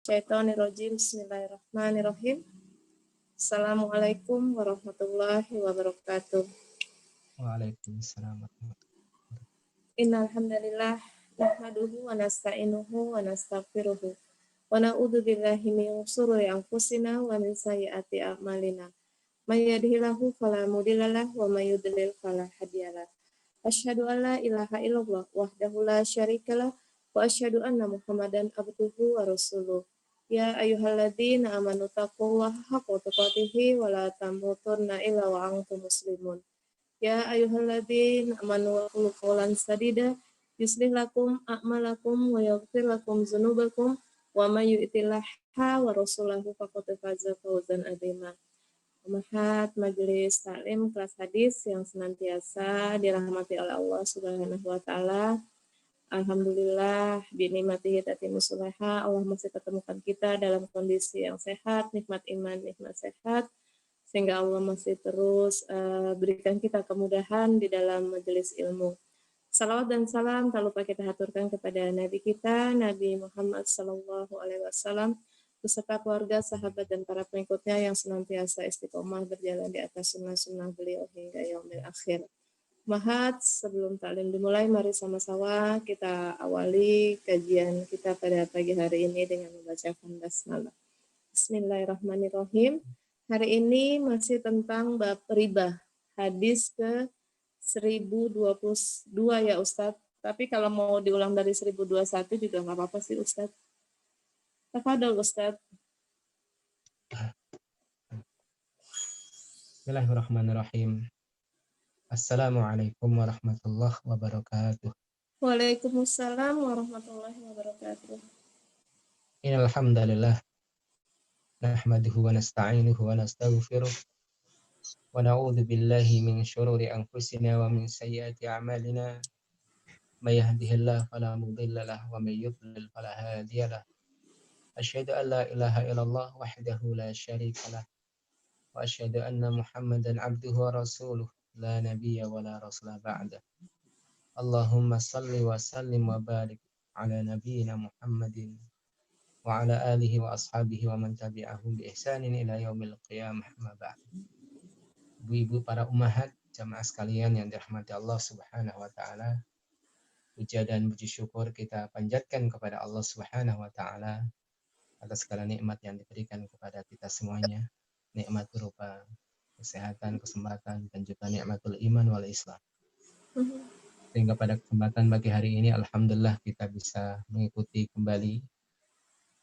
Syaitonirrajim. Bismillahirrahmanirrahim. Assalamualaikum warahmatullahi wabarakatuh. Waalaikumsalam warahmatullahi wabarakatuh. Innal hamdalillah nahmaduhu wa nasta'inuhu wa nastaghfiruh wa na'udzu billahi min shururi anfusina wa min sayyiati a'malina. May yahdihillahu fala mudhillalah wa may yudlil fala hadiyalah. Asyhadu an la ilaha illallah wahdahu la syarikalah wa asyhadu anna Muhammadan abduhu wa rasuluh. Ya ayyuhalladzina amanu taqullaha haqqa tuqatih wa la tamutunna illa wa antum muslimun. Ya ayyuhalladzina amanu qulu qawlan sadida yuslih lakum a'malakum wa yaghfir lakum dzunubakum wa may yuti'illaha wa rasulahu faqad faza fawzan 'azima. Mahat Majelis Taklim kelas hadis yang senantiasa dirahmati oleh Allah Subhanahu wa taala. Alhamdulillah binikmatihi tatimmu sholiha. Allah masih ketemukan kita dalam kondisi yang sehat, nikmat iman, nikmat sehat, sehingga Allah masih terus berikan kita kemudahan di dalam majelis ilmu. Salawat dan salam tak lupa kita haturkan kepada Nabi kita, Nabi Muhammad SAW, beserta keluarga, sahabat, dan para pengikutnya yang senantiasa istiqomah berjalan di atas sunnah-sunnah beliau hingga yaumil akhir. Mahat, sebelum taklim dimulai, mari sama-sama kita awali kajian kita pada pagi hari ini dengan membacakan basmalah. Bismillahirrahmanirrahim. Hari ini masih tentang bab riba, hadis ke 1022 ya Ustadz. Tapi kalau mau diulang dari 1021 juga nggak apa-apa sih Ustadz. Tafadhol Ustadz. Bismillahirrahmanirrahim. Assalamualaikum warahmatullahi wabarakatuh. Waalaikumsalam warahmatullahi wabarakatuh. Innal hamdalillah nahmaduhu wa nasta'inuhu wa nastaghfiruh wa na'udzu billahi min syururi anfusina wa min sayyiati a'malina. May yahdihillahu fala mudilla lahu wa may yudlil fala hadiyalah. Asyhadu an la ilaha illallah wahdahu la syarika lah wa asyhadu anna Muhammadan abduhu wa rasuluh la nabiyya wa la rasula ba'da. Allahumma salli wa sallim wa barik ala nabiyyina Muhammadin wa ala alihi wa ashabihi wa man tabi'ahum bi ihsanin ila yaumil qiyamah ma ba'd. Ibu-ibu para ummahat, jamaah sekalian yang dirahmati Allah Subhanahu wa taala. Puja dan puji syukur kita panjatkan kepada Allah Subhanahu wa taala atas segala nikmat yang diberikan kepada kita semuanya. Nikmat berupa kesehatan, kesempatan, dan juga nikmatul iman wal Islam. Sehingga pada kesempatan pagi hari ini, alhamdulillah kita bisa mengikuti kembali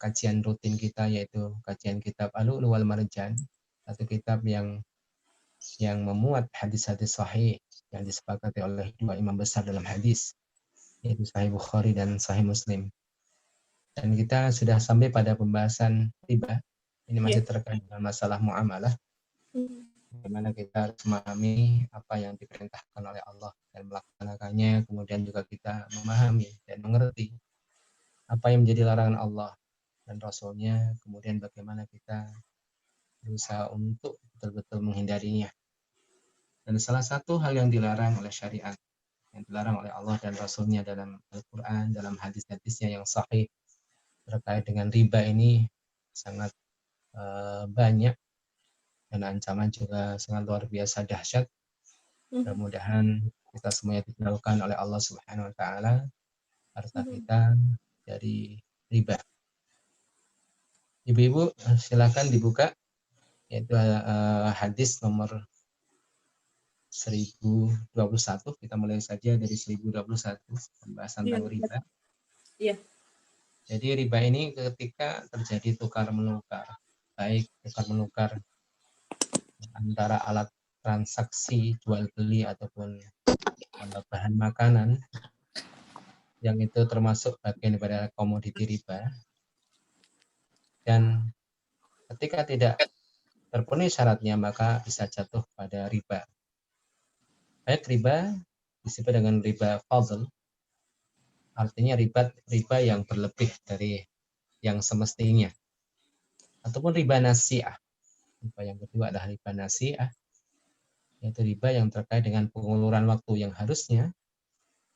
kajian rutin kita, yaitu kajian kitab Al-Lu'lu' wal Marjan, satu kitab yang memuat hadis-hadis sahih yang disepakati oleh dua imam besar dalam hadis, yaitu Sahih Bukhari dan Sahih Muslim. Dan kita sudah sampai pada pembahasan riba. Ini masih terkait dengan masalah muamalah. Bagaimana kita harus memahami apa yang diperintahkan oleh Allah dan melaksanakannya, kemudian juga kita memahami dan mengerti apa yang menjadi larangan Allah dan Rasul-Nya, kemudian bagaimana kita berusaha untuk betul-betul menghindarinya. Dan salah satu hal yang dilarang oleh syariat, yang dilarang oleh Allah dan Rasul-Nya dalam Al-Quran, dalam hadis-hadisnya yang sahih terkait dengan riba ini sangat banyak, dan ancaman juga sangat luar biasa dahsyat. Mudah-mudahan kita semuanya dijauhkan oleh Allah Subhanahu wa taala harta kita dari riba. Ibu-ibu silakan dibuka, yaitu hadis nomor 1021. Kita mulai saja dari 1021 pembahasan tentang riba. Iya. Jadi riba ini ketika terjadi tukar menukar, baik tukar menukar antara alat transaksi jual beli ataupun bahan makanan, yang itu termasuk bagian daripada komoditi riba. Dan ketika tidak terpenuhi syaratnya, maka bisa jatuh pada riba. Baik riba disebut dengan riba fadl, artinya riba yang berlebih dari yang semestinya, ataupun riba nasi'ah. Riba yang kedua adalah riba nasi'ah, yaitu riba yang terkait dengan penguluran waktu yang harusnya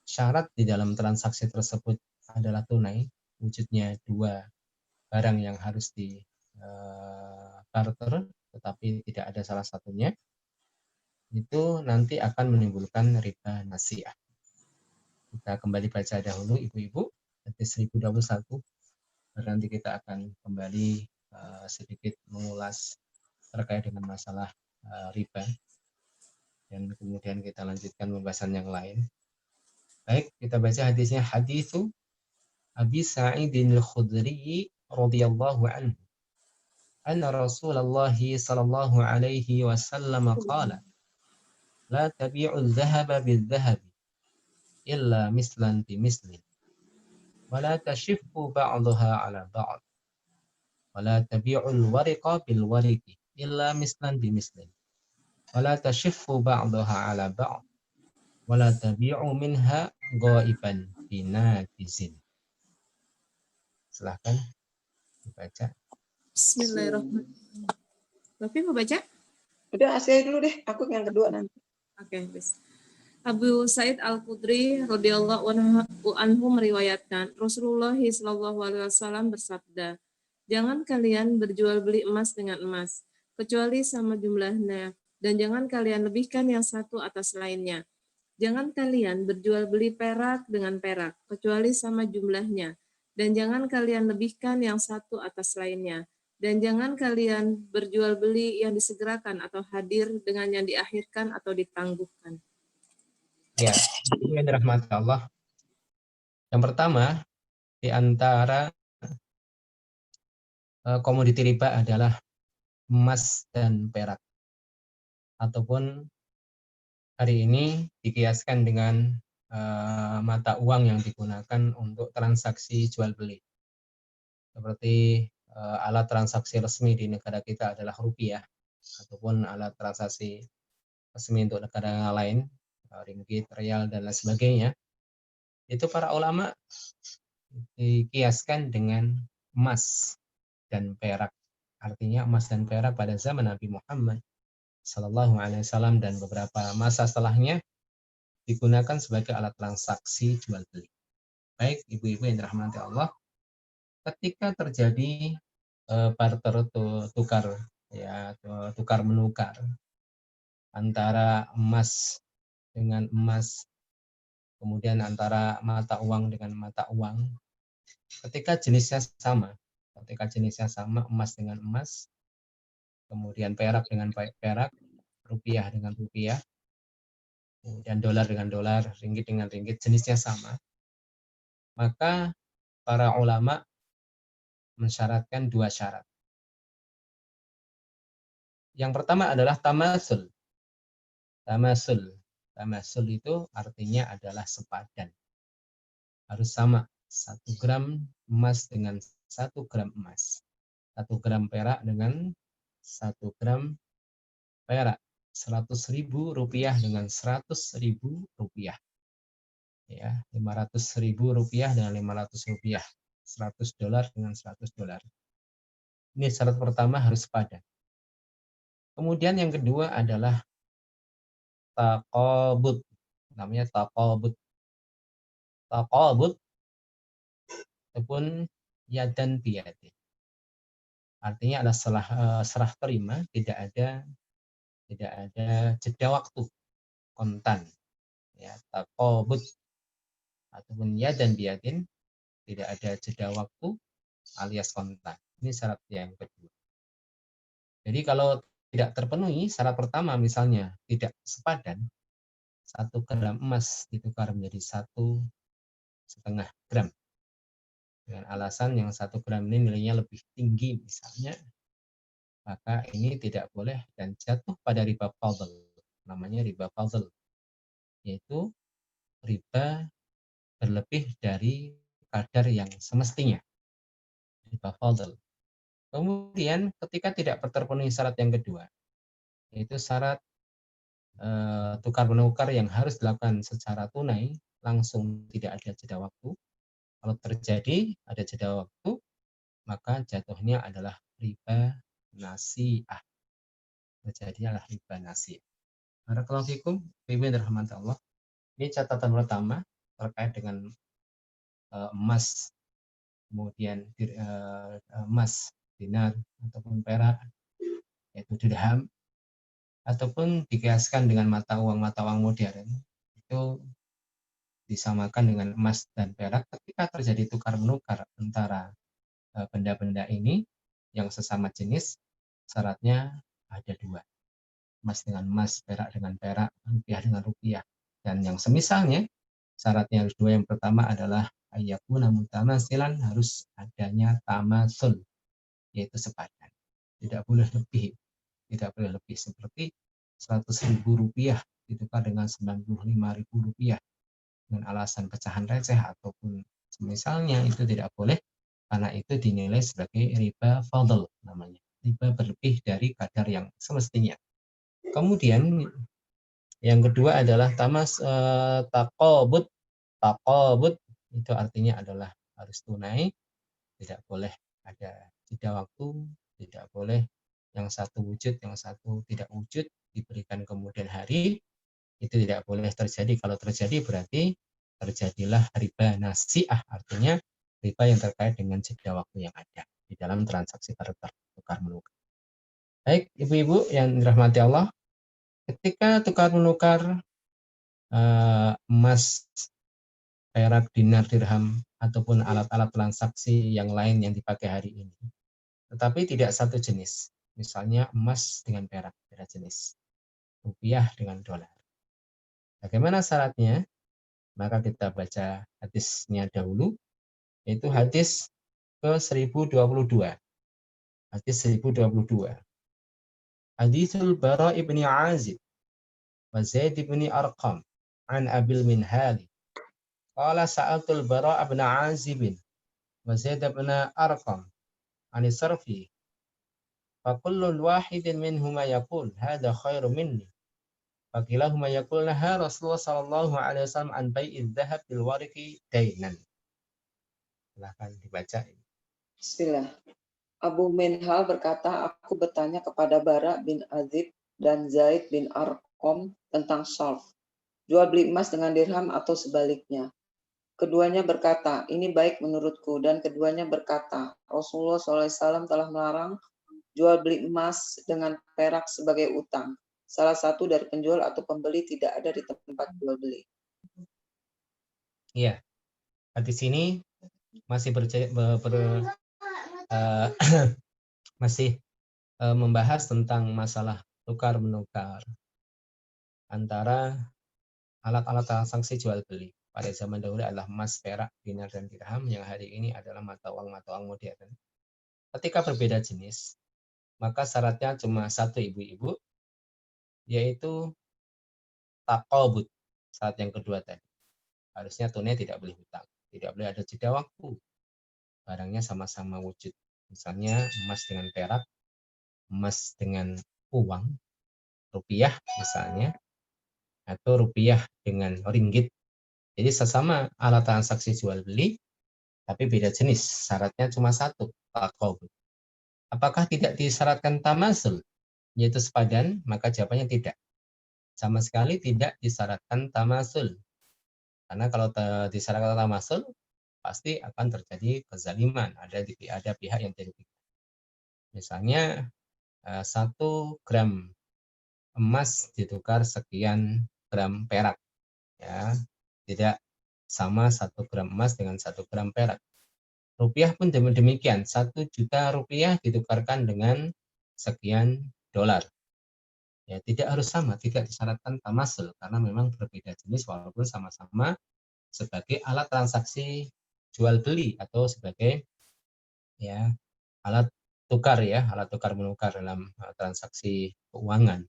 syarat di dalam transaksi tersebut adalah tunai, wujudnya 2 barang yang harus di barter, tetapi tidak ada salah satunya, itu nanti akan menimbulkan riba nasi'ah. Kita kembali baca dahulu ibu-ibu, hadis 1021, nanti kita akan kembali sedikit mengulas terkait dengan masalah riba, dan kemudian kita lanjutkan pembahasan yang lain. Baik, kita baca hadisnya. Haditsu Abi Sa'idin al-Khudri radhiyallahu anhu anna Rasulullah sallallahu alaihi wasallam qala la tabi'u adh-dhahaba bil-dhahabi illa mislan bi mislin wa la tashiffu ba'daha 'ala ba'd wa la tabi'u al-wariqa bil-wariqi illa mislan bi mislin wa la tashiffu ba'daha 'ala ba'd wa la tabi'u minha ghaiban binajizin. Silahkan dibaca. Bismillahirrahmanirrahim. Bapak mau baca? Udah, saya dulu deh, aku yang kedua nanti. Oke, bis. Abu Sa'id Al-Khudri radhiyallahu anhu meriwayatkan, Rasulullah SAW bersabda, jangan kalian berjual beli emas dengan emas, kecuali sama jumlahnya, dan jangan kalian lebihkan yang satu atas lainnya. Jangan kalian berjual beli perak dengan perak, kecuali sama jumlahnya, dan jangan kalian lebihkan yang satu atas lainnya. Dan jangan kalian berjual beli yang disegerakan atau hadir dengan yang diakhirkan atau ditangguhkan. Ya, ini rahmat Allah. Yang pertama, di antara komoditi riba adalah emas dan perak. Ataupun hari ini dikiaskan dengan mata uang yang digunakan untuk transaksi jual beli. Seperti alat transaksi resmi di negara kita adalah rupiah, ataupun alat transaksi resmi untuk negara lain, ringgit, rial, dan lain sebagainya. Itu para ulama dikiaskan dengan emas dan perak. Artinya emas dan perak pada zaman Nabi Muhammad Sallallahu Alaihi Wasallam dan beberapa masa setelahnya digunakan sebagai alat transaksi jual beli. Baik, ibu-ibu yang dirahmati Allah, ketika terjadi barter tukar, ya, tukar menukar antara emas dengan emas, kemudian antara mata uang dengan mata uang, ketika jenisnya sama, emas dengan emas, kemudian perak dengan perak, rupiah dengan rupiah, kemudian dolar dengan dolar, ringgit dengan ringgit, jenisnya sama, maka para ulama mensyaratkan dua syarat. Yang pertama adalah tamasul. Tamasul itu artinya adalah sepadan. Harus sama, 1 gram emas dengan 1 gram emas. 1 gram perak dengan 1 gram perak. 100.000 rupiah dengan 100.000 rupiah. Ya, 500.000 rupiah dengan 500 rupiah. 100 dolar dengan 100 dolar. Ini syarat pertama, harus sepadan. Kemudian yang kedua adalah taqabud. Namanya taqabud. Taqabud ataupun yadan biyadin. Artinya adalah serah terima, tidak ada jeda waktu, kontan. Ya, taqabud ataupun yadan biyadin, tidak ada jeda waktu alias kontan. Ini syarat yang kedua. Jadi kalau tidak terpenuhi syarat pertama, misalnya tidak sepadan, 1 gram emas ditukar menjadi 1,5 gram. Dengan alasan yang 1 gram ini nilainya lebih tinggi misalnya, maka ini tidak boleh dan jatuh pada riba fadl. Namanya riba fadl, yaitu riba berlebih dari kadar yang semestinya. Riba fadl. Kemudian ketika tidak terpenuhi syarat yang kedua, yaitu syarat tukar menukar yang harus dilakukan secara tunai, langsung, tidak ada jeda waktu. Kalau terjadi ada jeda waktu, maka jatuhnya adalah riba nasi'ah. Terjadinya adalah riba nasi'ah. Barakallahu fikum, ibu yang dirahmati Allah. Ini catatan pertama terkait dengan emas kemudian emas, dinar, ataupun perak, yaitu dirham, ataupun dikiaskan dengan mata uang modern, itu disamakan dengan emas dan perak. Ketika terjadi tukar menukar antara benda-benda ini yang sesama jenis, syaratnya ada dua: emas dengan emas, perak dengan perak, rupiah dengan rupiah. Dan yang semisalnya, syaratnya harus dua. Yang pertama adalah ayyakuna mutamasilan, harus adanya tamasul, yaitu sepadan. Tidak boleh lebih, seperti 100.000 rupiah ditukar dengan 95.000 rupiah dengan alasan pecahan receh ataupun semisalnya, itu tidak boleh, karena itu dinilai sebagai riba fadl namanya, riba berlebih dari kadar yang semestinya. Kemudian yang kedua adalah taqabud. Taqabud itu artinya adalah harus tunai, tidak boleh ada jeda waktu, tidak boleh yang satu wujud, yang satu tidak wujud, diberikan kemudian hari, itu tidak boleh terjadi. Kalau terjadi berarti terjadilah riba nasi'ah, artinya riba yang terkait dengan jeda waktu yang ada di dalam transaksi tukar menukar. Baik, ibu-ibu yang dirahmati Allah, ketika tukar menukar emas, perak, dinar, dirham, ataupun alat-alat transaksi yang lain yang dipakai hari ini, tetapi tidak satu jenis, misalnya emas dengan perak beda jenis, rupiah dengan dolar, bagaimana syaratnya? Maka kita baca hadisnya dahulu, yaitu hadis ke-1022. Hadis 1022. Hadisul Bara ibni Azib wa Zaid ibni Arqam an Abil Minhali. Qala sa'altul Bara ibn Azib wa Zaid ibn Arqam an sarfi. Fa kullu wahidin minhuma yaqul hadha khairu minni. Fa kilahuma yaqulna ha Rasulullah sallallahu alaihi wasallam an bai'iz dzahab bil warqi dainan. Silahkan dibaca. Bismillah. Abu Minhal berkata, aku bertanya kepada Bara bin Azib dan Zaid bin Arqam tentang sharf, jual beli emas dengan dirham atau sebaliknya. Keduanya berkata, ini baik menurutku, dan keduanya berkata, Rasulullah SAW telah melarang jual beli emas dengan perak sebagai utang. Salah satu dari penjual atau pembeli tidak ada di tempat jual beli. Iya, hadis ini masih masih membahas tentang masalah tukar menukar antara alat-alat transaksi jual beli. Pada zaman dahulu adalah emas, perak, dinar, dan dirham, yang hari ini adalah mata uang modern. Ketika berbeda jenis, maka syaratnya cuma satu, ibu-ibu, yaitu taqabud. Syarat yang kedua tadi, harusnya tunai, tidak boleh hutang, tidak boleh ada jeda waktu, barangnya sama-sama wujud. Misalnya emas dengan perak, emas dengan uang, rupiah misalnya, atau rupiah dengan ringgit. Jadi sesama alat transaksi jual beli, tapi beda jenis. Syaratnya cuma satu, taqabud. Apakah tidak disyaratkan tamasul, yaitu sepadan? Maka jawabannya tidak. Sama sekali tidak disyaratkan tamasul. Karena kalau disyaratkan tamasul, pasti akan terjadi kezaliman. Ada pihak yang dirugikan. Misalnya 1 gram emas ditukar sekian gram perak, ya, tidak sama 1 gram emas dengan 1 gram perak. Rupiah pun demikian, 1 juta rupiah ditukarkan dengan sekian dolar. Ya, tidak harus sama, tidak disyaratkan tamasul, karena memang berbeda jenis walaupun sama-sama sebagai alat transaksi jual beli atau sebagai ya alat tukar, ya, alat tukar menukar dalam transaksi keuangan.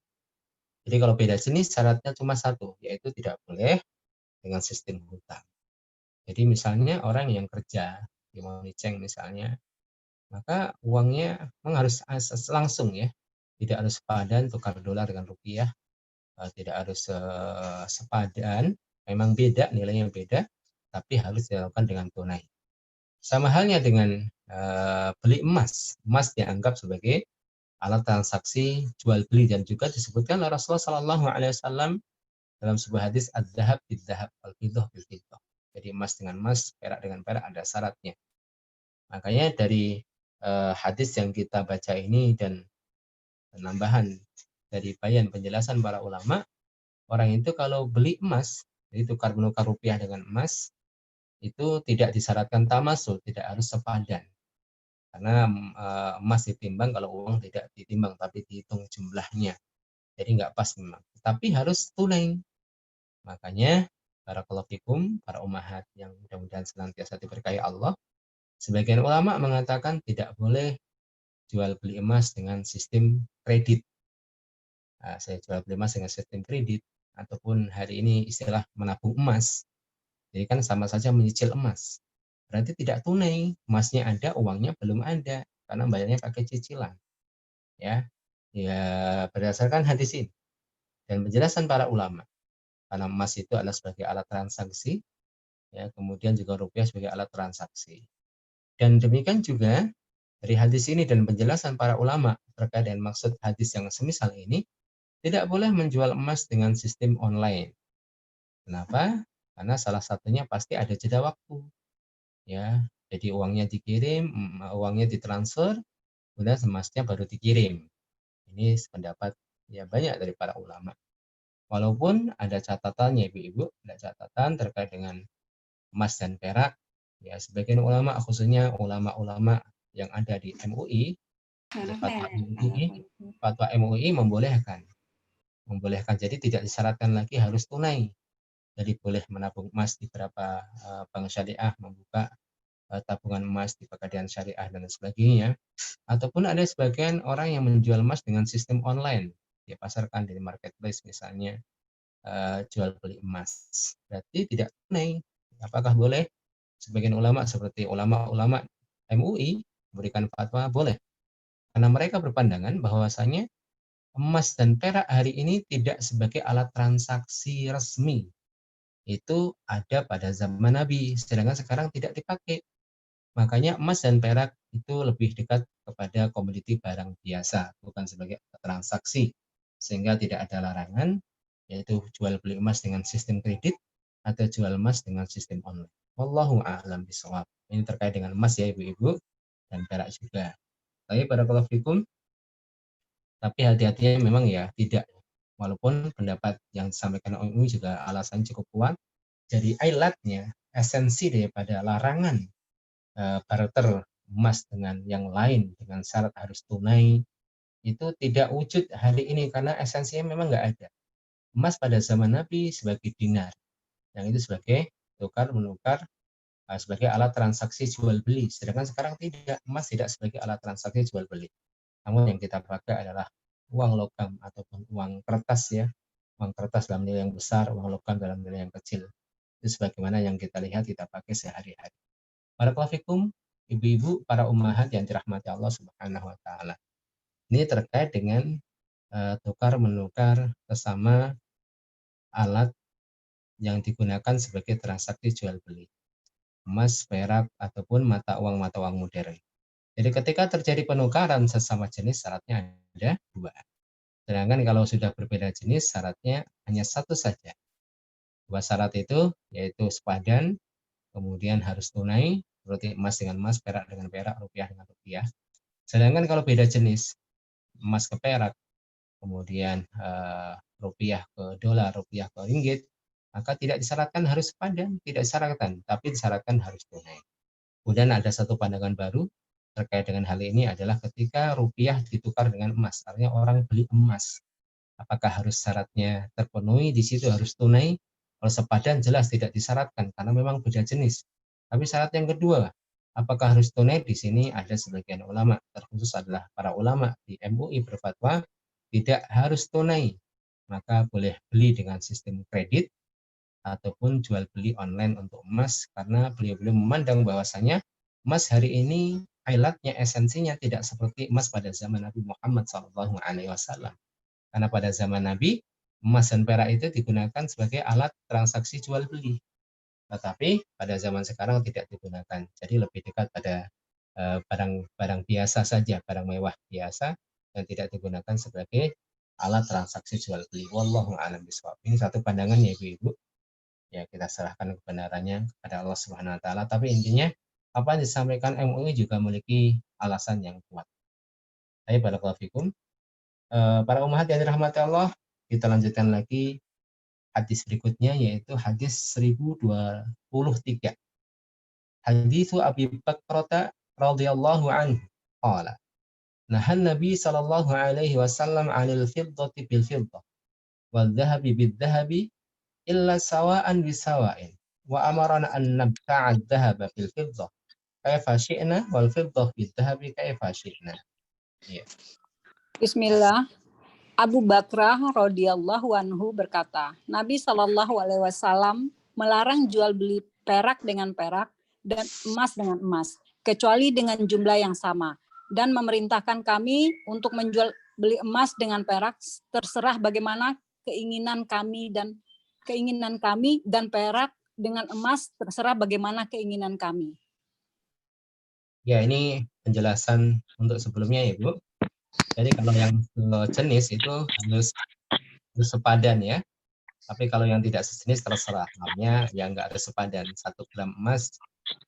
Jadi kalau beda jenis syaratnya cuma satu, yaitu tidak boleh dengan sistem hutang. Jadi misalnya orang yang kerja di Moniceng misalnya, maka uangnya memang harus langsung, ya, tidak harus sepadan tukar dolar dengan rupiah, tidak harus sepadan, memang beda, nilainya beda, tapi harus dilakukan dengan tunai. Sama halnya dengan beli emas, emas dianggap sebagai alat transaksi jual beli dan juga disebutkan oleh Rasulullah SAW dalam sebuah hadis, adzahab bidzahab, al-fiddah bil-fiddah. Jadi emas dengan emas, perak dengan perak, ada syaratnya. Makanya dari hadis yang kita baca ini dan penambahan dari bayan penjelasan para ulama, orang itu kalau beli emas, jadi tukar menukar rupiah dengan emas, itu tidak disyaratkan tamasul, tidak harus sepadan. Karena emas ditimbang, kalau uang tidak ditimbang, tapi dihitung jumlahnya. Jadi nggak pas memang. Tapi harus tunai. Makanya barakallahu fikum, para ummahat yang mudah-mudahan senantiasa diberkahi Allah, sebagian ulama mengatakan tidak boleh jual beli emas dengan sistem kredit. Nah, saya jual beli emas dengan sistem kredit, ataupun hari ini istilah menabung emas. Jadi kan sama saja menyicil emas. Berarti tidak tunai, emasnya ada, uangnya belum ada, karena bayarnya pakai cicilan. Ya, berdasarkan hadis ini dan penjelasan para ulama, karena emas itu adalah sebagai alat transaksi, ya, kemudian juga rupiah sebagai alat transaksi. Dan demikian juga dari hadis ini dan penjelasan para ulama terkait dengan maksud hadis yang semisal ini, tidak boleh menjual emas dengan sistem online. Kenapa? Karena salah satunya pasti ada jeda waktu. Ya, jadi uangnya dikirim, uangnya ditransfer, kemudian emasnya baru dikirim. Ini pendapat ya banyak dari para ulama. Walaupun ada catatannya ibu-ibu, ada catatan terkait dengan emas dan perak. Ya, sebagian ulama, khususnya ulama-ulama yang ada di MUI, fatwa MUI membolehkan. Jadi tidak disyaratkan lagi harus tunai. Jadi boleh menabung emas di beberapa bank syariah, membuka tabungan emas di Pegadaian Syariah dan sebagainya. Ataupun ada sebagian orang yang menjual emas dengan sistem online, dipasarkan di marketplace misalnya, jual beli emas. Berarti tidak tunai. Apakah boleh? Sebagian ulama seperti ulama-ulama MUI memberikan fatwa boleh. Karena mereka berpandangan bahwasanya emas dan perak hari ini tidak sebagai alat transaksi resmi. Itu ada pada zaman Nabi, sedangkan sekarang tidak dipakai. Makanya emas dan perak itu lebih dekat kepada komoditi barang biasa, bukan sebagai transaksi. Sehingga tidak ada larangan, yaitu jual beli emas dengan sistem kredit atau jual emas dengan sistem online. Wallahu a'lam bishawab. Ini terkait dengan emas ya ibu-ibu, dan perak juga. Tapi barakallahu fikum, tapi hati-hatinya memang ya tidak. Walaupun pendapat yang disampaikan OMU juga alasan cukup kuat, dari ilatnya, esensi daripada larangan barter emas dengan yang lain dengan syarat harus tunai itu tidak wujud hari ini karena esensinya memang nggak ada. Emas pada zaman Nabi sebagai dinar, yang itu sebagai tukar menukar, sebagai alat transaksi jual beli. Sedangkan sekarang tidak, emas tidak sebagai alat transaksi jual beli. Namun yang kita pakai adalah uang logam ataupun uang kertas ya, uang kertas dalam nilai yang besar, uang logam dalam nilai yang kecil. Itu sebagaimana yang kita lihat kita pakai sehari-hari. Barakallahu fikum, ibu-ibu, para ummahat yang dirahmati Allah Subhanahu wa taala. Ini terkait dengan tukar menukar sesama alat yang digunakan sebagai transaksi jual beli. Emas, perak ataupun mata uang modern. Jadi ketika terjadi penukaran sesama jenis syaratnya ada dua. Sedangkan kalau sudah berbeda jenis syaratnya hanya satu saja. Dua syarat itu yaitu sepadan, kemudian harus tunai, seperti emas dengan emas, perak dengan perak, rupiah dengan rupiah. Sedangkan kalau beda jenis, emas ke perak, kemudian rupiah ke dolar, rupiah ke ringgit, maka tidak disyaratkan harus sepadan, tidak disyaratkan, tapi disyaratkan harus tunai. Kemudian ada satu pandangan baru terkait dengan hal ini adalah ketika rupiah ditukar dengan emas, artinya orang beli emas. Apakah harus syaratnya terpenuhi, di situ harus tunai. Kalau sepadan jelas tidak disyaratkan karena memang beda jenis. Tapi syarat yang kedua, apakah harus tunai? Di sini ada sebagian ulama, terkhusus adalah para ulama di MUI berfatwa tidak harus tunai. Maka boleh beli dengan sistem kredit ataupun jual beli online untuk emas karena beliau-beliau memandang bahwasanya emas hari ini highlightnya esensinya tidak seperti emas pada zaman Nabi Muhammad SAW. Karena pada zaman Nabi emas dan perak itu digunakan sebagai alat transaksi jual beli. Tetapi pada zaman sekarang tidak digunakan. Jadi lebih dekat pada barang biasa saja, barang mewah biasa yang tidak digunakan sebagai alat transaksi jual beli. Wallahu a'lam bishawab. Ini satu pandangan ya ibu-ibu. Ya kita serahkan kebenarannya kepada Allah Subhanahu wa taala. Tapi intinya apa yang disampaikan MUI juga memiliki alasan yang kuat. Baik, barakallahu fikum. Para ummahat yang dirahmati Allah, kita lanjutkan lagi hadis berikutnya, yaitu hadis 1023. Hadis Abi Bakrata radhiyallahu anhu qala nahan Nabi sallallahu alaihi wasallam 'anil fiddati bil fiddah wal dhahabi bid dhahabi illa sawa'an bisawa'in wa amarana an nabta'a adh-dhahaba bil fiddah kaifa syi'na wal fiddah bid dhahabi kaifa syi'na. Ya. Bismillah. Abu Bakrah radhiyallahu anhu berkata, Nabi Shallallahu alaihi wasallam melarang jual beli perak dengan perak dan emas dengan emas, kecuali dengan jumlah yang sama, dan memerintahkan kami untuk menjual beli emas dengan perak terserah bagaimana keinginan kami dan perak dengan emas terserah bagaimana keinginan kami. Ya, ini penjelasan untuk sebelumnya ya, Bu. Jadi kalau yang sejenis itu harus sepadan ya. Tapi kalau yang tidak sejenis terserah. Namanya yang nggak ada sepadan. 1 gram emas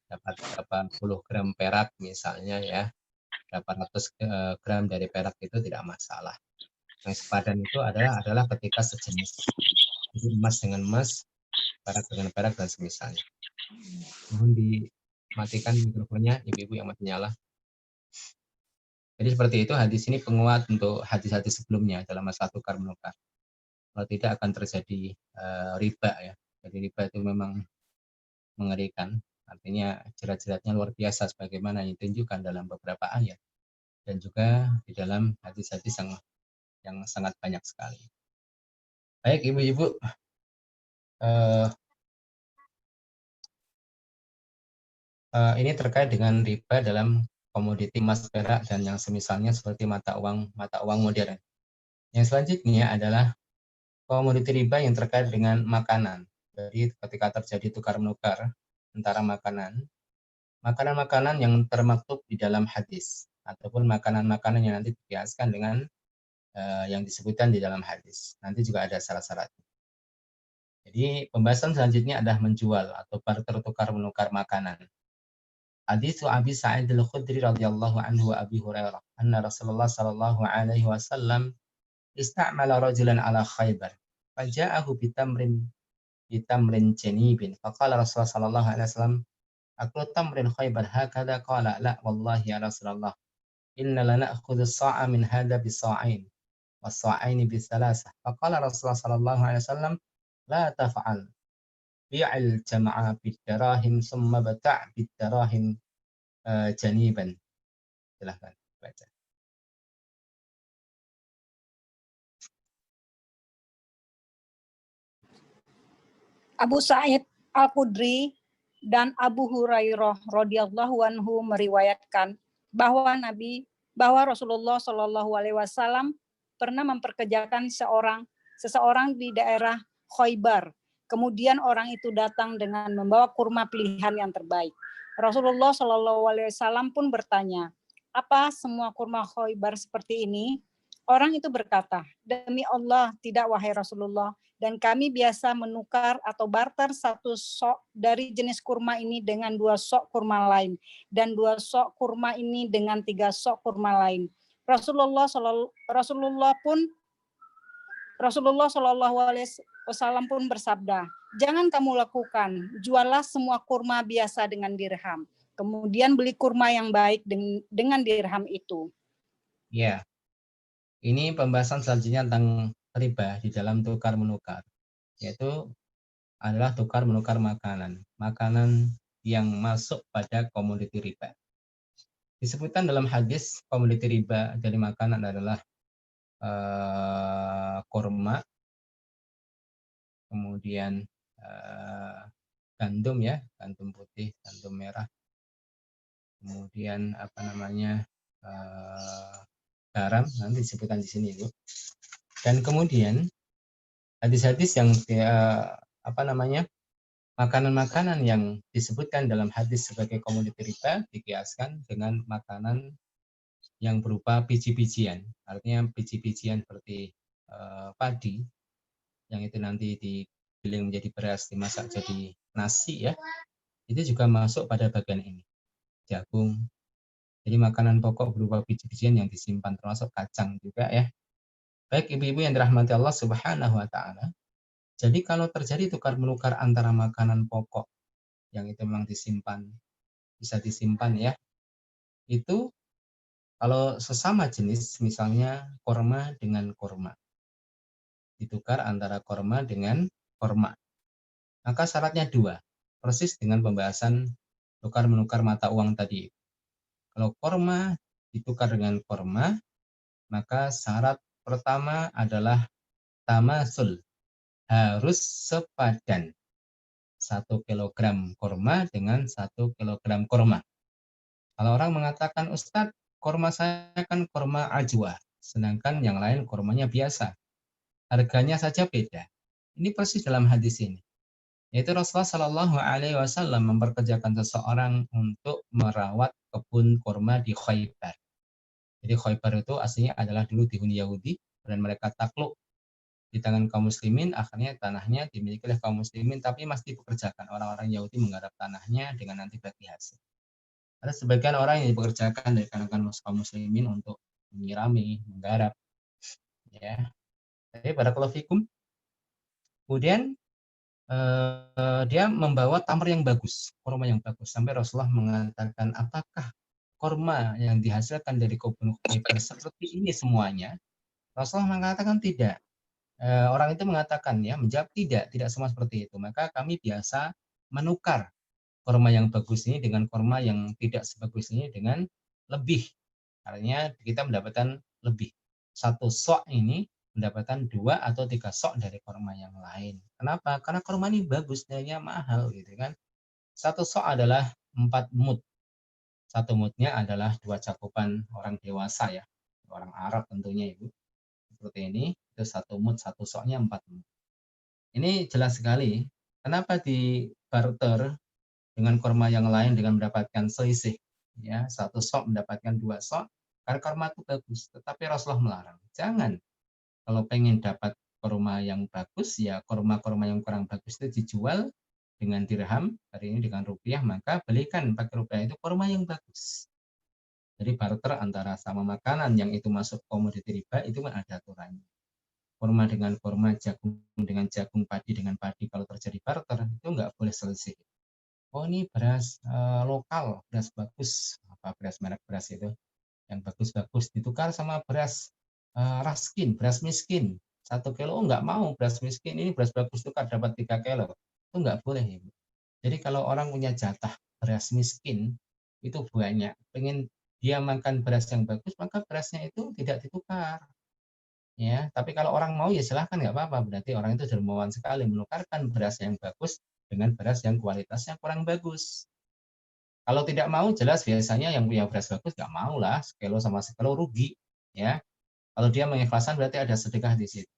dapat berapa puluh gram perak misalnya ya. Berapa ratus gram dari perak itu tidak masalah. Yang sepadan itu adalah ketika sejenis. Jadi emas dengan emas, perak dengan perak dan semisalnya. Mohon dimatikan mikrofonnya, ibu-ibu yang masih nyala. Jadi seperti itu, hadis ini penguat untuk hadis-hadis sebelumnya dalam masalah tukar menukar. Kalau tidak akan terjadi riba ya. Jadi riba itu memang mengerikan. Artinya jerat-jeratnya luar biasa sebagaimana yang ditunjukkan dalam beberapa ayat dan juga di dalam hadis-hadis yang sangat banyak sekali. Baik ibu-ibu, ini terkait dengan riba dalam komoditi emas, perak dan yang semisalnya seperti mata uang modern. Yang selanjutnya adalah komoditi riba yang terkait dengan makanan. Jadi ketika terjadi tukar menukar antara makanan yang termaktub di dalam hadis ataupun makanan-makanan yang nanti dikiaskan dengan yang disebutkan di dalam hadis. Nanti juga ada syarat-syaratnya. Jadi pembahasan selanjutnya adalah menjual atau barter tukar menukar makanan. Hadis Abi Sa'id al-Khudri radhiyallahu anhu wa Abi Hurairah anna Rasulullah sallallahu alaihi wasallam istamala rajulan ala Khaybar faja'ahu bitamrin janibin faqala Rasulullah sallallahu alaihi wasallam aklu tamrin Khaybar hakadha qala la wallahi ya Rasulullah inna la na'khudhu as-sa'a min hadha bis-sa'ain was-sa'aini bis-salasah faqala Rasulullah sallallahu alaihi wasallam la taf'al bi'al jama'a bid-darahim summa bata' bid-darahim janiban. Silahkan baca. Abu Sa'id Al-Khudri dan Abu Hurairah radhiyallahu anhu meriwayatkan bahwa Rasulullah Shallallahu alaihi wasallam pernah memperkerjakan seseorang di daerah Khaybar. Kemudian orang itu datang dengan membawa kurma pilihan yang terbaik. Rasulullah Shallallahu alaihi wasallam pun bertanya, "Apa semua kurma Khaybar seperti ini?" Orang itu berkata, "Demi Allah, tidak wahai Rasulullah, dan kami biasa menukar atau barter 1 sok dari jenis kurma ini dengan 2 sok kurma lain, dan 2 sok kurma ini dengan 3 sok kurma lain." Rasulullah Shallallahu alaihi wasallam pun bersabda, "Jangan kamu lakukan, juallah semua kurma biasa dengan dirham. Kemudian beli kurma yang baik dengan dirham itu." Ya. Ini pembahasan selanjutnya tentang riba di dalam tukar menukar, yaitu adalah tukar menukar makanan yang masuk pada komoditi riba. Disebutkan dalam hadis komoditi riba dari makanan adalah kurma, kemudian gandum ya, gandum putih, gandum merah, kemudian garam, nanti disebutkan di sini Bu. Dan kemudian hadis-hadis yang makanan-makanan yang disebutkan dalam hadis sebagai komoditi riba dikiaskan dengan makanan yang berupa biji-bijian. Artinya biji-bijian seperti padi yang itu nanti digiling menjadi beras, dimasak jadi nasi ya. Itu juga masuk pada bagian ini. jagung. Jadi makanan pokok berupa biji-bijian yang disimpan, termasuk kacang juga ya. Baik ibu-ibu yang dirahmati Allah Subhanahu wa taala. Jadi kalau terjadi tukar menukar antara makanan pokok yang itu memang disimpan, bisa disimpan ya. Itu kalau sesama jenis, misalnya korma dengan korma, ditukar antara korma dengan korma, maka syaratnya dua, persis dengan pembahasan tukar menukar mata uang tadi. Kalau korma ditukar dengan korma, maka syarat pertama adalah tamasul, harus sepadan 1 kilogram korma dengan 1 kilogram korma. Kalau orang mengatakan, Ustadz, korma saya kan korma ajwa, sedangkan yang lain kormanya biasa, harganya saja beda. Ini persis dalam hadis ini. Yaitu Rasulullah Shallallahu Alaihi Wasallam memperkerjakan seseorang untuk merawat kebun korma di Khaybar. Jadi Khaybar itu aslinya adalah dulu dihuni Yahudi, dan mereka takluk di tangan kaum muslimin, akhirnya tanahnya dimiliki oleh kaum muslimin, tapi masih dipekerjakan. Orang-orang Yahudi menggarap tanahnya dengan nanti bagi hasil. Ada sebagian orang yang dipekerjakan dari kalangan kaum muslimin untuk menyirami, menggarap. Ya. Jadi barakallahu fikum. Kemudian dia membawa tamar yang bagus, korma yang bagus. Sampai Rasulullah mengatakan, apakah korma yang dihasilkan dari kebun Khaybar seperti ini semuanya? Rasulullah mengatakan tidak. Orang itu mengatakan, ya, menjawab tidak semua seperti itu. Maka kami biasa menukar korma yang bagus ini dengan korma yang tidak sebagus ini dengan lebih. Artinya kita mendapatkan lebih. 1 sok ini mendapatkan 2 atau 3 sok dari korma yang lain. Kenapa? Karena korma ini bagus, nilainya mahal gitu kan. 1 sok adalah 4 mud. 1 mudnya adalah 2 cakupan orang dewasa ya, orang Arab tentunya Ibu. Seperti ini, itu 1 mud, 1 soknya 4 mud. Ini jelas sekali. Kenapa di barter dengan korma yang lain dengan mendapatkan selisih? Ya, 1 sok mendapatkan 2 sok. Karena korma itu bagus, tetapi Rasulullah melarang. Jangan. Kalau pengen dapat korma yang bagus, ya korma-korma yang kurang bagus itu dijual dengan dirham, hari ini dengan rupiah, maka belikan pakai rupiah itu korma yang bagus. Jadi barter antara sama makanan yang itu masuk komoditi riba, itu kan ada aturannya. Korma dengan korma, jagung dengan jagung, padi dengan padi, kalau terjadi barter, itu nggak boleh selisih. Oh ini beras lokal, beras bagus, apa beras merek beras itu, yang bagus-bagus ditukar sama beras raskin, beras miskin. 1 kilo, nggak mau beras miskin, ini beras bagus tukar dapat 3 kilo. Itu nggak boleh. Ibu. Jadi kalau orang punya jatah beras miskin, itu banyak, pengen dia makan beras yang bagus, maka berasnya itu tidak ditukar. Ya, tapi kalau orang mau ya silahkan, nggak apa-apa. Berarti orang itu dermawan sekali menukarkan beras yang bagus dengan beras yang kualitasnya kurang bagus. Kalau tidak mau, jelas biasanya yang punya beras bagus nggak mau lah, sekilo sama sekilo rugi. Ya, kalau dia mengikhlaskan berarti ada sedekah di situ.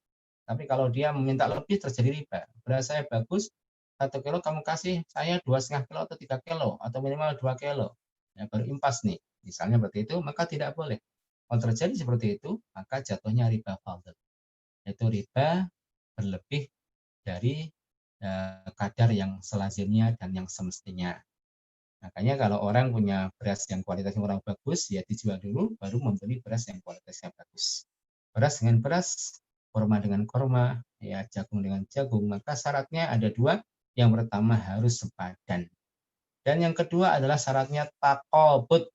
Tapi kalau dia meminta lebih terjadi riba. Beras saya bagus, 1 kilo kamu kasih saya 2,5 kilo atau 3 kilo atau minimal 2 kilo. Ya, baru impas nih. Misalnya seperti itu, maka tidak boleh. Kalau terjadi seperti itu, maka jatuhnya riba fadl. Yaitu riba berlebih dari kadar yang selazimnya dan yang semestinya. Makanya kalau orang punya beras yang kualitasnya kurang bagus, ya dijual dulu, baru membeli beras yang kualitasnya bagus. Beras dengan beras, korma dengan korma, ya jagung dengan jagung, maka syaratnya ada 2. Yang pertama harus sepadan. Dan yang kedua adalah syaratnya taqabud.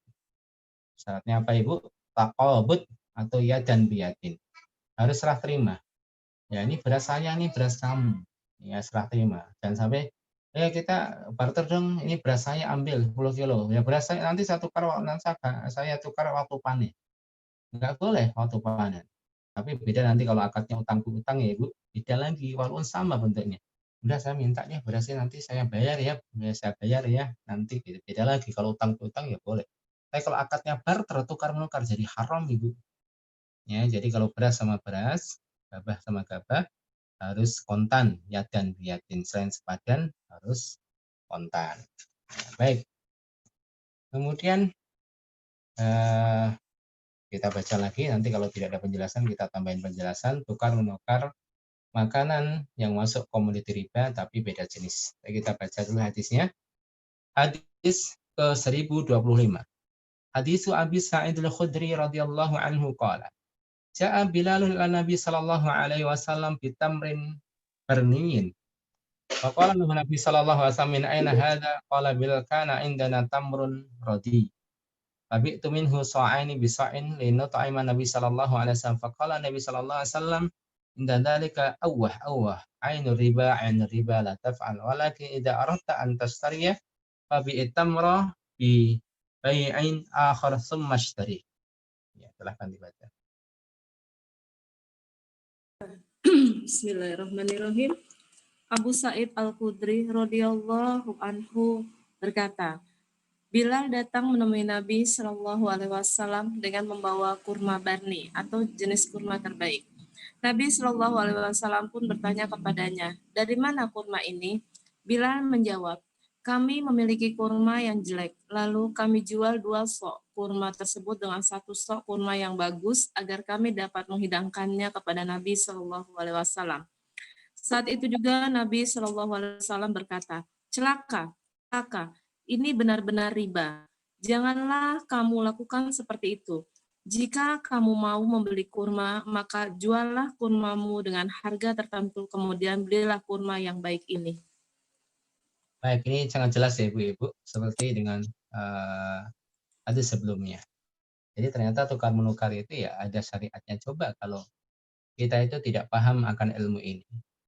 Syaratnya apa Ibu? Taqabud atau yadan biyadin. Harus serah terima. Ya ini beras saya, ini beras kamu. Ya serah terima. Dan sampai kita barter dong, ini beras saya ambil 10 kilo. Ya beras saya nanti saya tukar waktu panen. Enggak boleh waktu panen. Tapi beda nanti kalau akadnya utang-utang ya Ibu, beda lagi, walaupun sama bentuknya. Udah saya minta nih berasnya nanti saya bayar ya, nanti beda lagi. Kalau utang-utang ya boleh. Tapi kalau akadnya barter, tukar menukar jadi haram Ibu. Ya, jadi kalau beras sama beras, gabah sama gabah, harus kontan, yadan biyadin. Selain sepadan, harus kontan. Baik. Kemudian kita baca lagi, nanti kalau tidak ada penjelasan, kita tambahin penjelasan. Tukar menukar makanan yang masuk komoditi riba, tapi beda jenis. Kita baca dulu hadisnya. Hadis ke 1025. Hadisu Abi Sa'id al-Khudri radhiyallahu anhu qala. Ja'a Bilalun ila Nabi sallallahu alaihi wasallam bitamrin barniyin. Faqala lahu Nabi sallallahu alaihi wasallam min aina hadha? Qala Bilal kana indana tamrun radi. Fabi'tu minhu sa'aini bi sa'in linut'ima Nabi sallallahu alaihi wasallam. Faqala Nabi sallallahu alaihi wasallam inda dzalika awwah ainur riba la taf'al walakin idza aradta an tashtariya fabi'it tamra bi bai'in akhar thumma ashtari. Ya, silakan dibaca. Bismillahirrahmanirrahim. Abu Sa'id Al-Khudri radhiyallahu anhu berkata, Bilal datang menemui Nabi Shallallahu alaihi wasallam dengan membawa kurma barni atau jenis kurma terbaik. Nabi Shallallahu alaihi wasallam pun bertanya kepadanya, "Dari mana kurma ini?" Bilal menjawab, "Kami memiliki kurma yang jelek, lalu kami jual 2 sok kurma tersebut dengan 1 sok kurma yang bagus agar kami dapat menghidangkannya kepada Nabi Shallallahu alaihi wasallam." Saat itu juga Nabi Shallallahu alaihi wasallam berkata, "Celaka, ini benar-benar riba. Janganlah kamu lakukan seperti itu. Jika kamu mau membeli kurma, maka juallah kurmamu dengan harga tertentu, kemudian belilah kurma yang baik ini." Baik, ini sangat jelas ya Ibu-Ibu, seperti dengan hadis sebelumnya. Jadi ternyata tukar menukar itu ya ada syariatnya. Coba kalau kita itu tidak paham akan ilmu ini.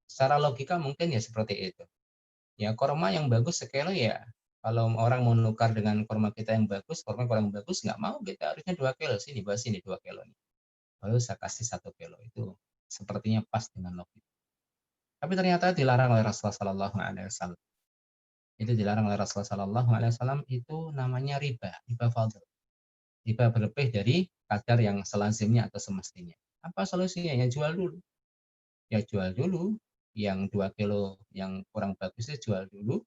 Secara logika mungkin ya seperti itu. Ya kurma yang bagus sekilo ya, kalau orang mau nukar dengan kurma kita yang bagus, kurma kurang bagus nggak mau, kita harusnya 2 kilo, sini bahas ini 2 kilo nih. Lalu saya kasih 1 kilo, itu sepertinya pas dengan logika. Tapi ternyata dilarang oleh Rasulullah Sallallahu Alaihi Wasallam. Itu dilarang oleh Rasulullah Sallallahu Alaihi Wasallam, itu namanya riba fadl. Riba berlebih dari kadar yang selazimnya atau semestinya. Apa solusinya? Ya jual dulu. Ya jual dulu, yang 2 kilo yang kurang bagus itu jual dulu,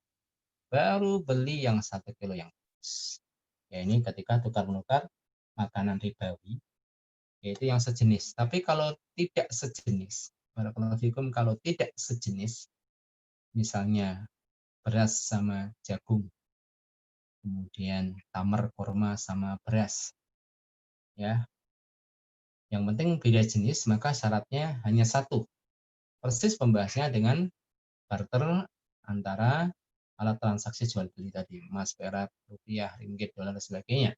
baru beli yang 1 kilo yang bagus. Ya ini ketika tukar menukar makanan ribawi, yaitu yang sejenis. Tapi kalau tidak sejenis, barakallahu fikum, kalau tidak sejenis, misalnya beras sama jagung, kemudian tamar kurma sama beras, ya. Yang penting beda jenis, maka syaratnya hanya 1. Persis pembahasnya dengan barter antara alat transaksi jual beli tadi, emas, perak, rupiah, ringgit, dolar, dan sebagainya.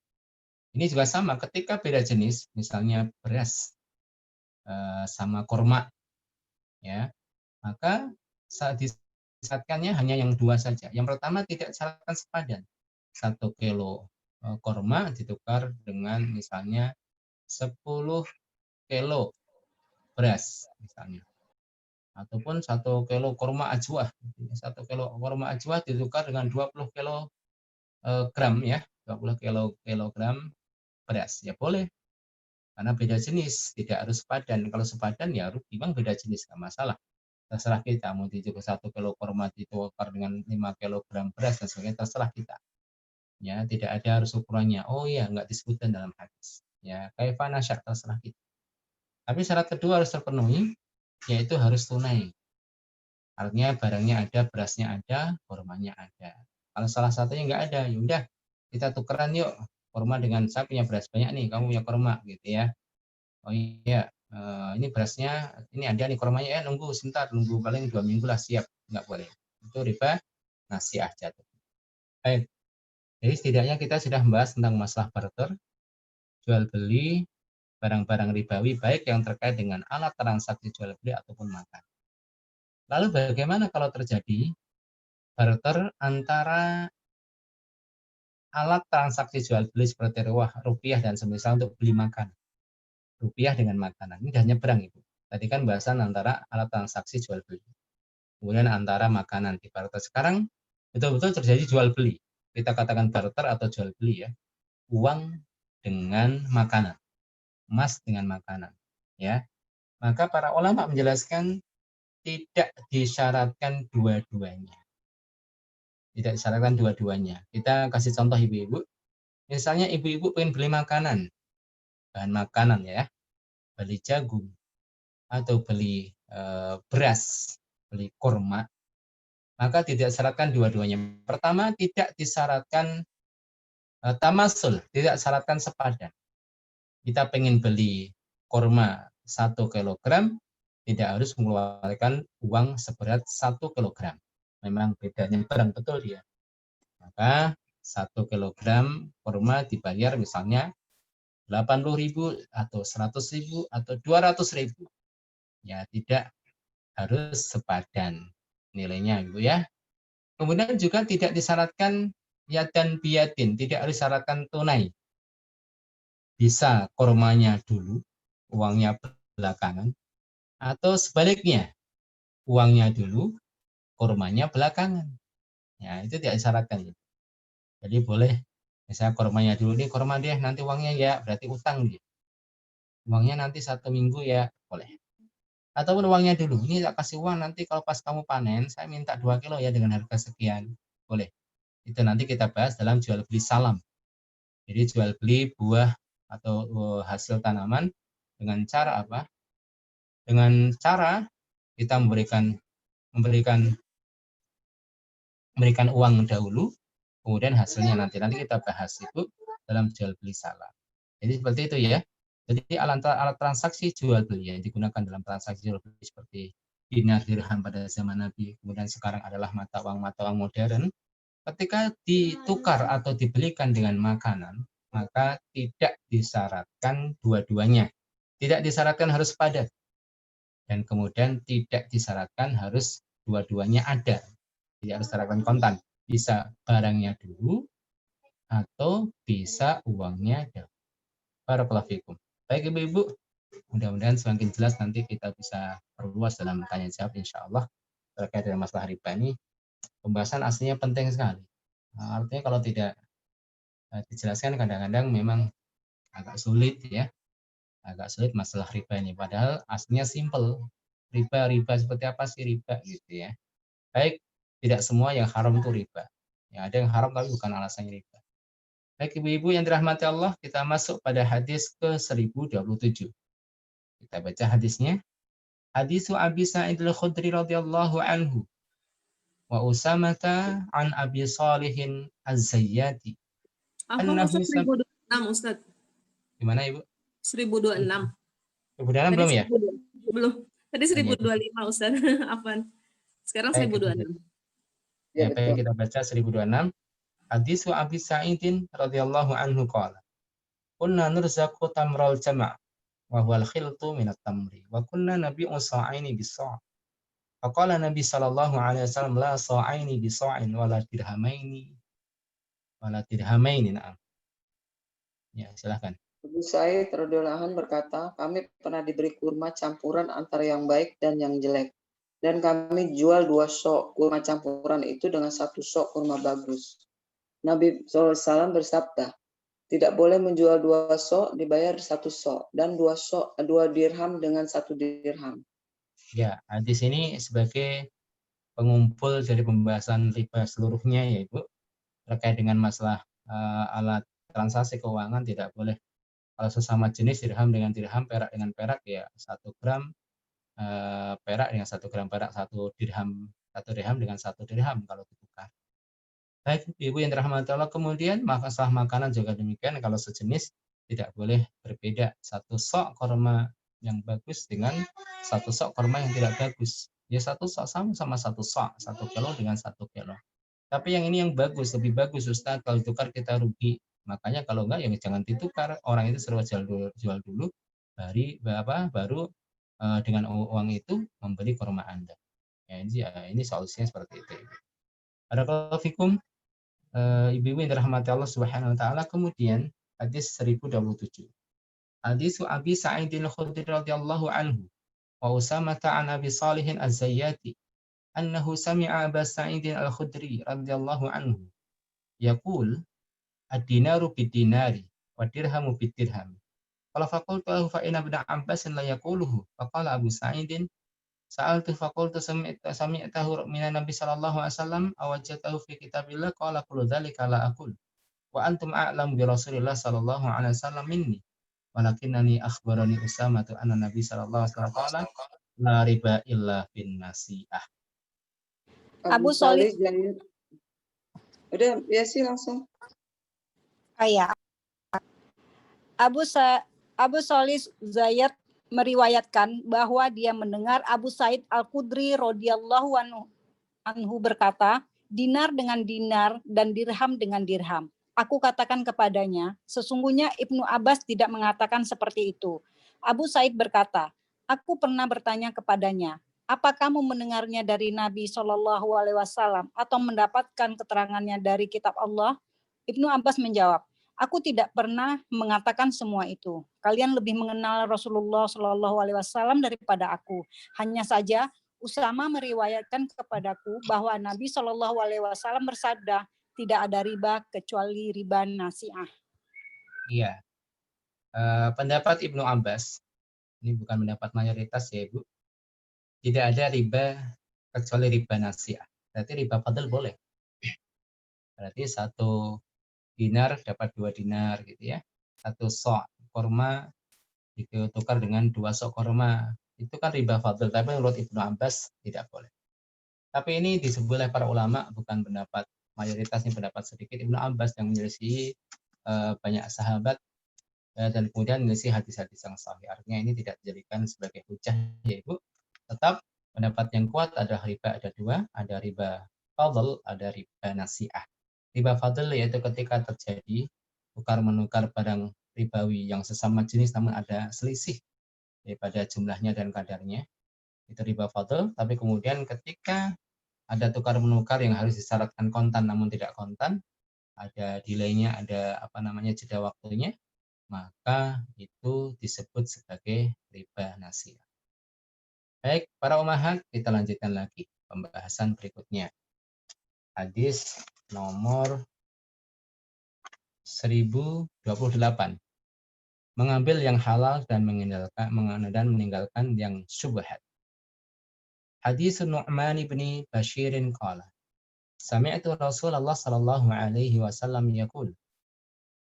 Ini juga sama, ketika beda jenis, misalnya beras sama kurma, ya, maka saat disyaratkannya hanya yang 2 saja. Yang pertama tidak disyaratkan sepadan. 1 kilo kurma ditukar dengan misalnya 10 kilo beras misalnya. Ataupun 1 kilo kurma ajwa. 1 kilo kurma ajwa ditukar dengan 20 kilo gram ya, 20 kilogram beras. Ya boleh. Karena beda jenis, tidak harus sepadan. Kalau sepadan ya rugi, bang beda jenis, nggak masalah. Terserah kita, mau ditukar 1 kilo kurma ditukar dengan 5 kilogram beras dan sebagainya, terserah kita. Ya, tidak ada harus ukurannya. Oh iya, nggak disebutkan dalam hadis. Ya, kaifa nasya, terserah kita. Tapi syarat kedua harus terpenuhi, yaitu harus tunai. Artinya barangnya ada, berasnya ada, kurmanya ada. Kalau salah satunya nggak ada, yaudah kita tukeran yuk kurma dengan, saya punya beras banyak nih, kamu punya kurma gitu ya. Oh iya, ini berasnya, ini ada nih kurmanya, ya nunggu sebentar, nunggu paling 2 minggu lah, siap, nggak boleh. Itu riba nasiah jatuh. Baik, jadi setidaknya kita sudah membahas tentang masalah barter, jual beli, barang-barang ribawi, baik yang terkait dengan alat transaksi jual beli ataupun makan. Lalu bagaimana kalau terjadi barter antara alat transaksi jual beli seperti rupiah dan semisal untuk beli makan? Rupiah dengan makanan. Ini sudah nyebrang Ibu. Tadi kan bahasan antara alat transaksi jual beli. Kemudian antara makanan di barter. Sekarang betul-betul terjadi jual beli. Kita katakan barter atau jual beli ya. Uang dengan makanan. Emas dengan makanan. Ya. Maka para ulama menjelaskan tidak disyaratkan dua-duanya. Tidak disyaratkan dua-duanya. Kita kasih contoh ibu-ibu. Misalnya ibu-ibu pengen beli makanan. Bahan makanan ya. Beli jagung. Atau beli beras. Beli kurma. Maka tidak disyaratkan dua-duanya. Pertama, tidak disyaratkan tamasul, tidak syaratkan sepadan. Kita pengen beli kurma 1 kilogram, tidak harus mengeluarkan uang seberat 1 kilogram. Memang bedanya barang betul dia. Maka 1 kilogram kurma dibayar misalnya 80.000 atau 100.000 atau 200.000. Ya, tidak harus sepadan nilainya, Ibu ya. Kemudian juga tidak disyaratkan yadan biyatin, tidak harus disyaratkan tunai. Bisa kurmanya dulu, uangnya belakangan, atau sebaliknya, uangnya dulu, kurmanya belakangan. Ya, itu tidak disyaratkan. Jadi boleh, misalnya kurmanya dulu, nih kurma dia, nanti uangnya ya, berarti utang dia. Uangnya nanti 1 minggu ya, boleh. Ataupun uangnya dulu, ini tak kasih uang, nanti kalau pas kamu panen, saya minta 2 kilo ya dengan harga sekian. Boleh. Itu nanti kita bahas dalam jual beli salam. Jadi jual beli buah atau hasil tanaman dengan cara apa? Dengan cara kita memberikan uang dahulu, kemudian hasilnya nanti kita bahas itu dalam jual beli salam. Jadi seperti itu ya. Jadi alat transaksi jual beli yang digunakan dalam transaksi jual beli seperti dinar dirham pada zaman Nabi, kemudian sekarang adalah mata uang modern. Ketika ditukar atau dibelikan dengan makanan, maka tidak disyaratkan dua-duanya. Tidak disyaratkan harus padat. Dan kemudian tidak disyaratkan harus dua-duanya ada. Tidak harus disyaratkan kontan. Bisa barangnya dulu atau bisa uangnya dahulu. Barakallahu fikum. Baik Ibu-Ibu, mudah-mudahan semakin jelas nanti kita bisa perluas dalam tanya jawab insya Allah terkait dengan masalah riba ini. Pembahasan aslinya penting sekali. Nah, artinya kalau tidak dijelaskan kadang-kadang memang agak sulit ya, agak sulit masalah riba ini. Padahal aslinya simple. Riba seperti apa sih riba gitu ya. Baik, tidak semua yang haram itu riba. Ya, ada yang haram tapi bukan alasannya riba. Baik Ibu-ibu yang dirahmati Allah, kita masuk pada hadis ke-1027. Kita baca hadisnya. Hadisu Abi Sa'id al-Khudri radhiyallahu anhu wa Usamata an Abi Salihin Az-Zayyati. Apa Ustaz 1026 Ustaz? Gimana Ibu? 1026. Kemudian Tadi belum ya? 1026. Belum. Tadi 1025 Ustaz. Apaan? Sekarang 1026. Ya, baik, kita baca 1026. Hadisu Abi Sa'idin radhiyallahu anhu qala. Kunna nurzaqu tamral jama' wa huwal khiltu minat tamri wa kunna nabi'u sa'aini bis-sa'. Faqala Nabi sallallahu alaihi wasallam la sa'aini bis-sa'in wala dirhamaini na'am. Ya, silakan. Abu Sa'id radhiyallahu anhu berkata, kami pernah diberi kurma campuran antara yang baik dan yang jelek. Dan kami jual 2 sok kurma campuran itu dengan 1 sok kurma bagus. Nabi SAW bersabda, tidak boleh menjual 2 sok dibayar 1 sok dan 2 dirham dengan 1 dirham. Ya, hadis ini sebagai pengumpul dari pembahasan riba seluruhnya ya Ibu, terkait dengan masalah alat transaksi keuangan tidak boleh kalau sesama jenis dirham dengan dirham, perak dengan perak ya 1 gram perak dengan 1 gram perak, 1 dirham dengan 1 dirham kalau ditukar. Baik Ibu yang dirahmati Allah, kemudian masalah makanan juga demikian, kalau sejenis tidak boleh berbeda 1 sok kurma yang bagus dengan 1 sok kurma yang tidak bagus. Ya 1 sok sama 1 sok, 1 kilo dengan 1 kilo. Tapi yang ini yang bagus, lebih bagus Ustaz, kalau ditukar kita rugi. Makanya kalau enggak ya jangan ditukar, orang itu suruh jual dulu, baru dengan uang itu membeli kurma Anda. Ya, ini solusinya seperti itu. Barakallahu fikum. Ibu-ibu yang dirahmati Allah Subhanahu wa taala, kemudian hadis 1027. Hadis Abi Sa'id al-Khudri radhiyallahu anhu wa Usamah an Abi Salih Az-Zayyati annahu sami'a Aba Sa'id al-Khudri radhiyallahu anhu yaqul ad-dinaru bid-dinari wa dirhamu bid-dirham. Qala faqultu lahu fa inna ibn Abbas la yaquluhu. Faqala Abu Sa'id sa'altu faqultu sami'tahu minan Nabi sallallahu alaihi wasallam aw wajadtahu fi kitabillah qala kullu dzalika la aqul wa antum a'lamu bi Rasulillah sallallahu alaihi wasallam minni walakinnani akhbarani Usamah anna Nabi sallallahu alaihi wasallam qala la riba illa bin nasi'ah. Abu Salih. Udah ya sih langsung. Ayat. Abu Solis Zayed meriwayatkan bahwa dia mendengar Abu Sa'id Al-Khudri radhiyallahu anhu berkata, dinar dengan dinar dan dirham dengan dirham. Aku katakan kepadanya, sesungguhnya Ibnu Abbas tidak mengatakan seperti itu. Abu Sa'id berkata, aku pernah bertanya kepadanya, apa kamu mendengarnya dari Nabi SAW atau mendapatkan keterangannya dari kitab Allah? Ibnu Abbas menjawab, aku tidak pernah mengatakan semua itu. Kalian lebih mengenal Rasulullah SAW daripada aku. Hanya saja Usama meriwayatkan kepadaku bahwa Nabi SAW bersabda, tidak ada riba kecuali riba nasi'ah. Iya. Pendapat Ibnu Abbas, ini bukan pendapat mayoritas ya Ibu, tidak ada riba kecuali riba nasi'ah. Berarti riba fadl boleh. Berarti 1 dinar dapat 2 dinar gitu ya. 1 sok korma ditukar dengan 2 sok korma. Itu kan riba fadl, tapi menurut Ibnu Abbas tidak boleh. Tapi ini disebut oleh para ulama, bukan pendapat mayoritas, ini pendapat sedikit Ibnu Abbas yang menyelisihi banyak sahabat dan kemudian menyelisihi hadis-hadis yang sahih. Artinya ini tidak dijadikan sebagai hujah ya Ibu. Tetap pendapat yang kuat adalah riba ada 2, ada riba fadl, ada riba nasi'ah. Riba fadl yaitu ketika terjadi tukar-menukar barang ribawi yang sesama jenis namun ada selisih daripada jumlahnya dan kadarnya. Itu riba fadl, tapi kemudian ketika ada tukar-menukar yang harus disyaratkan kontan namun tidak kontan, ada delay-nya, ada jeda waktunya, maka itu disebut sebagai riba nasi'ah. Baik, para umahat, kita lanjutkan lagi pembahasan berikutnya. Hadis nomor 1028. Mengambil yang halal dan meninggalkan yang syubhat. Hadis Nu'man bin Bashir qala, Sami'tu Rasulullah sallallahu alaihi wasallam yaqul,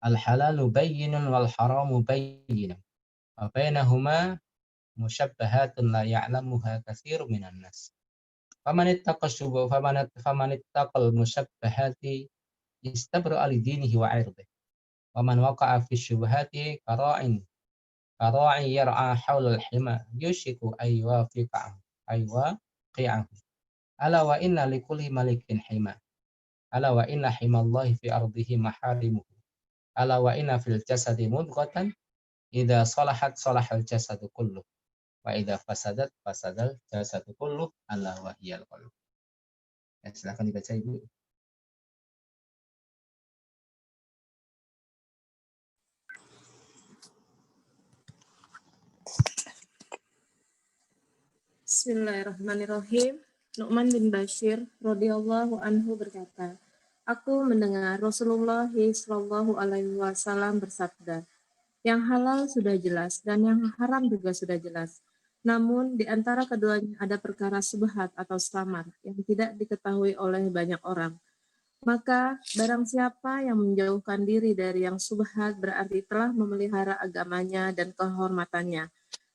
Al-halalu bayyinun wal haramu bayyinun, wa bainahuma mushabbahatun la ya'lamuha katsirun minan nas. Faman ittaqal musyabbahati istabra li dinihi wa 'irdihi. Waman waqa'a fi syubhati qara'in yar'a hawla al-hima yushiku aywaqi'ahu. Ala wa inna likulli malikin hima. Ala wa inna himallahi fi ardihi maharimuhu. Ala wa inna fil jasadi mudghatan idza salahat salahal jasadu kulluh wa idza fasadat fasadal jasadu kulluh ala wa hiyal qalb. Ya, silakan dibaca Ibu. Bismillahirrahmanirrahim. Nu'man bin Bashir radhiyallahu anhu berkata, aku mendengar Rasulullah sallallahu alaihi wasallam bersabda, yang halal sudah jelas dan yang haram juga sudah jelas. Namun di antara keduanya ada perkara subhat atau samar yang tidak diketahui oleh banyak orang. Maka barang siapa yang menjauhkan diri dari yang subhat berarti telah memelihara agamanya dan kehormatannya.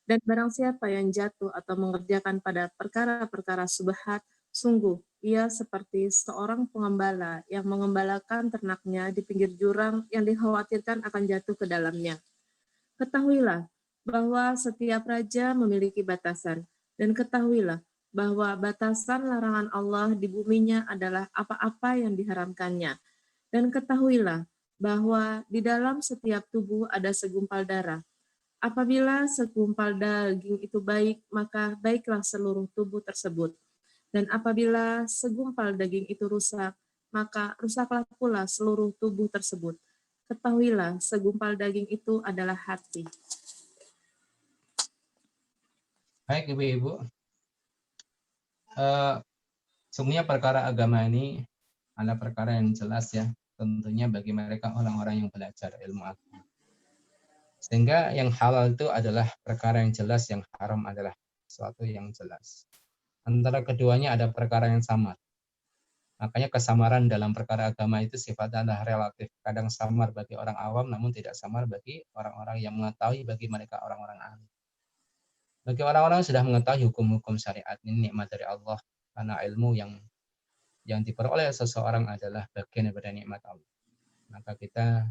Dan barang siapa yang jatuh atau mengerjakan pada perkara-perkara subhat, sungguh ia seperti seorang pengembala yang mengembalakan ternaknya di pinggir jurang yang dikhawatirkan akan jatuh ke dalamnya. Ketahuilah bahwa setiap raja memiliki batasan, dan ketahuilah bahwa batasan larangan Allah di buminya adalah apa-apa yang diharamkannya. Dan ketahuilah bahwa di dalam setiap tubuh ada segumpal darah. Apabila segumpal daging itu baik, maka baiklah seluruh tubuh tersebut. Dan apabila segumpal daging itu rusak, maka rusaklah pula seluruh tubuh tersebut. Ketahuilah, segumpal daging itu adalah hati. Baik Ibu-Ibu, semuanya perkara agama ini ada perkara yang jelas ya, tentunya bagi mereka orang-orang yang belajar ilmu agama. Sehingga yang halal itu adalah perkara yang jelas, yang haram adalah sesuatu yang jelas. Antara keduanya ada perkara yang samar. Makanya kesamaran dalam perkara agama itu sifatnya adalah relatif. Kadang samar bagi orang awam, namun tidak samar bagi orang-orang yang mengetahui, bagi mereka orang-orang ahli. Bagi orang-orang yang sudah mengetahui hukum-hukum syariat, ini nikmat dari Allah. Karena ilmu yang diperoleh seseorang adalah bagian daripada nikmat Allah. Maka kita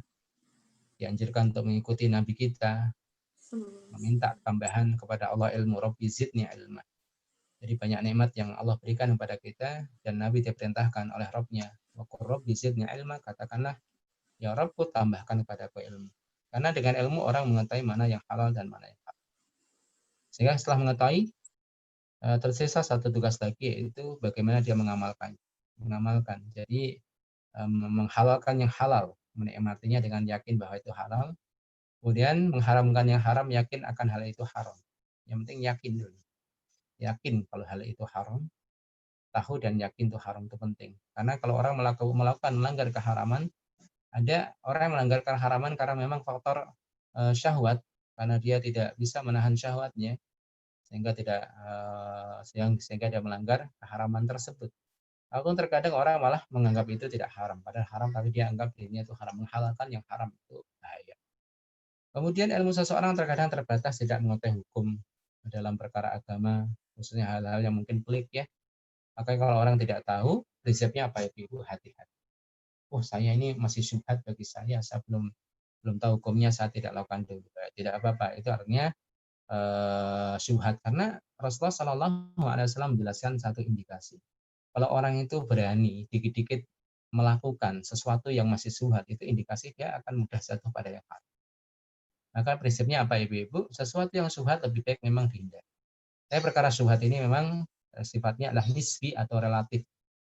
dianjurkan untuk mengikuti Nabi kita, meminta tambahan kepada Allah ilmu, Rabbi zidni ilma. Jadi banyak nikmat yang Allah berikan kepada kita dan Nabi diperintahkan oleh Rabbnya, wa qur Rabbi zidni ilma, katakanlah ya Rabbku tambahkan kepadaku ilmu. Karena dengan ilmu orang mengetahui mana yang halal dan mana yang haram. Sehingga setelah mengetahui, tersisa satu tugas lagi, yaitu bagaimana dia mengamalkan. Jadi menghalalkan yang halal, menikmatinya dengan yakin bahwa itu halal. Kemudian mengharamkan yang haram, yakin akan hal itu haram. Yang penting yakin dulu. Yakin kalau hal itu haram, tahu dan yakin itu haram, itu penting. Karena kalau orang melakukan melanggar keharaman, ada orang yang melanggar keharaman karena memang faktor syahwat, karena dia tidak bisa menahan syahwatnya, sehingga dia melanggar keharaman tersebut. Walaupun terkadang orang malah menganggap itu tidak haram, padahal haram, tapi dia anggap dirinya itu haram. Menghalalkan yang haram itu bahaya. Kemudian ilmu seseorang terkadang terbatas, tidak mengetahui hukum dalam perkara agama, khususnya hal-hal yang mungkin pelik ya. Makanya kalau orang tidak tahu, prinsipnya apa ya Ibu? Hati-hati. Oh, saya ini masih syubhat bagi saya belum tahu hukumnya, saya tidak lakukan dulu. Tidak apa-apa, itu artinya syubhat, karena Rasulullah SAW menjelaskan satu indikasi. Kalau orang itu berani dikit-dikit melakukan sesuatu yang masih syubhat, itu indikasi dia akan mudah jatuh pada yang haram. Maka prinsipnya apa Ibu-ibu? Sesuatu yang syubhat lebih baik memang dihindari. Tapi perkara syubhat ini memang sifatnya adalah nisbi atau relatif.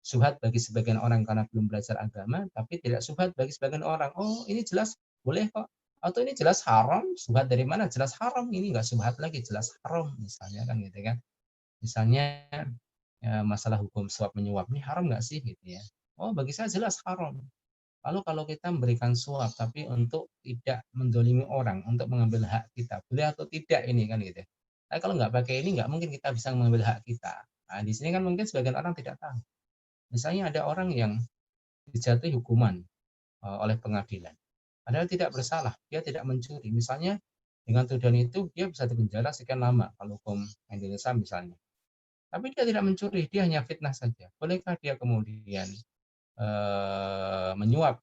Syubhat bagi sebagian orang karena belum belajar agama, tapi tidak syubhat bagi sebagian orang. Oh, ini jelas boleh kok. Atau ini jelas haram. Syubhat dari mana? Jelas haram. Ini enggak syubhat lagi, jelas haram misalnya kan gitu kan. Misalnya masalah hukum suap menyuap, ini haram enggak sih gitu ya. Oh, bagi saya jelas haram. Lalu kalau kita memberikan suap tapi untuk tidak mendolimi orang, untuk mengambil hak kita, boleh atau tidak ini kan gitu. Tapi kalau nggak pakai ini, nggak mungkin kita bisa mengambil hak kita. Nah, di sini kan mungkin sebagian orang tidak tahu. Misalnya ada orang yang dijatuhi hukuman oleh pengadilan, padahal tidak bersalah, dia tidak mencuri. Misalnya dengan tuduhan itu dia bisa dipenjara sekian lama kalau hukum Indonesia misalnya. Tapi dia tidak mencuri, dia hanya fitnah saja. Bolehkah dia kemudian menyuap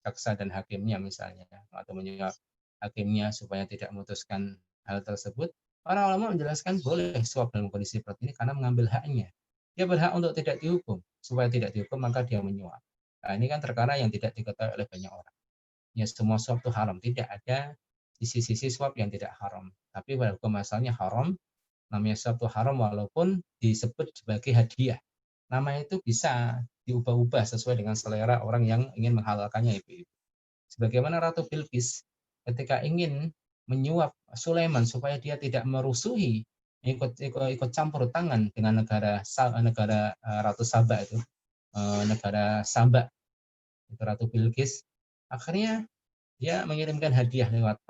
jaksa dan hakimnya misalnya, atau menyuap hakimnya supaya tidak memutuskan hal tersebut? Para ulama menjelaskan boleh suap dalam kondisi seperti ini karena mengambil haknya. Dia berhak untuk tidak dihukum. Supaya tidak dihukum maka dia menyuap. Nah, ini kan perkara yang tidak diketahui oleh banyak orang. Ya, semua suap itu haram. Tidak ada sisi-sisi suap yang tidak haram. Tapi pada hukum asalnya haram. Namanya suap itu haram walaupun disebut sebagai hadiah. Nama itu bisa diubah-ubah sesuai dengan selera orang yang ingin menghalalkannya, Ibu-ibu. Sebagaimana Ratu Bilqis ketika ingin menyuap Sulaiman supaya dia tidak merusuhi, ikut campur tangan dengan negara Ratu Saba itu, negara Saba itu Ratu Bilqis, akhirnya dia mengirimkan hadiah lewat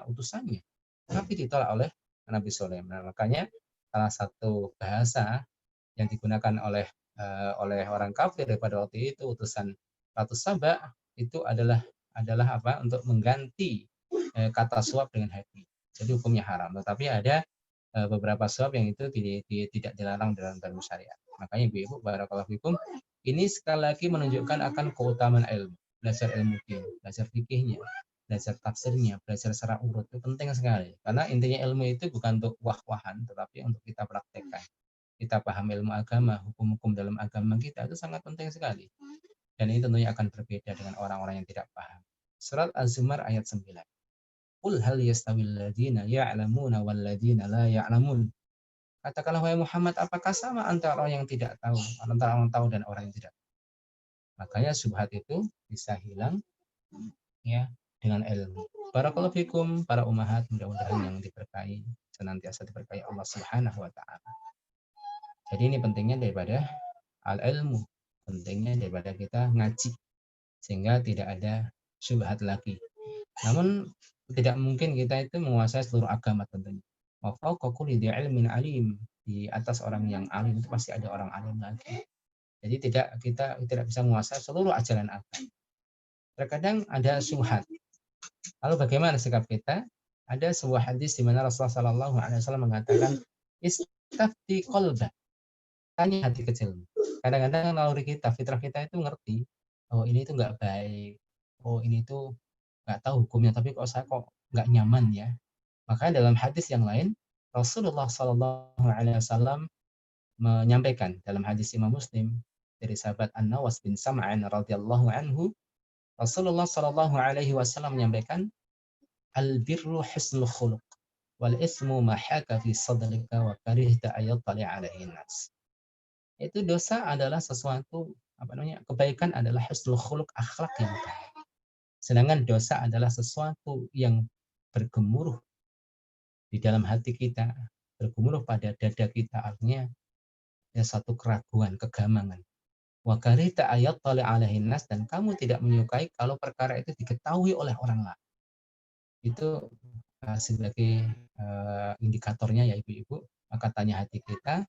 utusannya, tapi ditolak oleh Nabi Sulaiman. Makanya salah satu bahasa yang digunakan oleh orang kafir pada waktu itu, utusan Ratu Saba itu adalah apa? Untuk mengganti kata suap dengan hadiah. Jadi hukumnya haram. Tetapi ada beberapa suap yang itu tidak dilarang dalam syariat. Makanya Ibu, barakallahu fikum, ini sekali lagi menunjukkan akan keutamaan ilmu. Belajar ilmu din, belajar fikihnya, belajar tafsirnya, belajar secara urut, itu penting sekali. Karena intinya ilmu itu bukan untuk wah-wahan, tetapi untuk kita praktekkan. Kita paham ilmu agama, hukum-hukum dalam agama kita itu sangat penting sekali. Dan ini tentunya akan berbeda dengan orang-orang yang tidak paham. Surat Az-Zumar ayat 9. Qul hal yastawil ladzina ya'lamuna wal ladzina la ya'lamun. Katakanlah wahai Muhammad, apakah sama antara orang yang tidak tahu, antara orang tahu dan orang yang tidak tahu? Makanya syubhat itu bisa hilang ya dengan ilmu. Barakallahu fikum para ummahat, mudah-mudahan yang diberkahi senantiasa diberkahi Allah Subhanahu wa taala. Jadi ini pentingnya daripada al-ilmu, pentingnya daripada kita ngaji sehingga tidak ada syubhat lagi. Namun tidak mungkin kita itu menguasai seluruh agama tentunya. Wa fawqa kulli dzi ilmin alim, di atas orang yang alim itu pasti ada orang alim lagi. Jadi kita tidak bisa menguasai seluruh ajaran agama. Terkadang ada syubhat. Lalu bagaimana sikap kita? Ada sebuah hadis di mana Rasulullah SAW mengatakan istafti qalbak, tanya hati kecil. Kadang-kadang naluri kita, fitrah kita itu ngerti, oh ini itu nggak baik, oh ini itu nggak tahu hukumnya, tapi kok saya kok nggak nyaman ya. Makanya dalam hadis yang lain Rasulullah Shallallahu Alaihi Wasallam menyampaikan dalam hadis Imam Muslim dari sahabat An-Nawas bin Sam'an radhiyallahu anhu, Rasulullah Shallallahu Alaihi Wasallam menyampaikan, al-birru husnul khuluq wal ismu ma haka fi sadrika wa karihta ayattali alaihi nas. Itu dosa adalah sesuatu kebaikan adalah husnul khuluq, akhlak yang baik. Sedangkan dosa adalah sesuatu yang bergemuruh di dalam hati kita, bergemuruh pada dada kita, artinya ya satu keraguan, kegamangan. Wa karihta ayattali alaihi nas, dan kamu tidak menyukai kalau perkara itu diketahui oleh orang lain. Itu sebagai indikatornya ya ibu-ibu, maka tanya hati kita,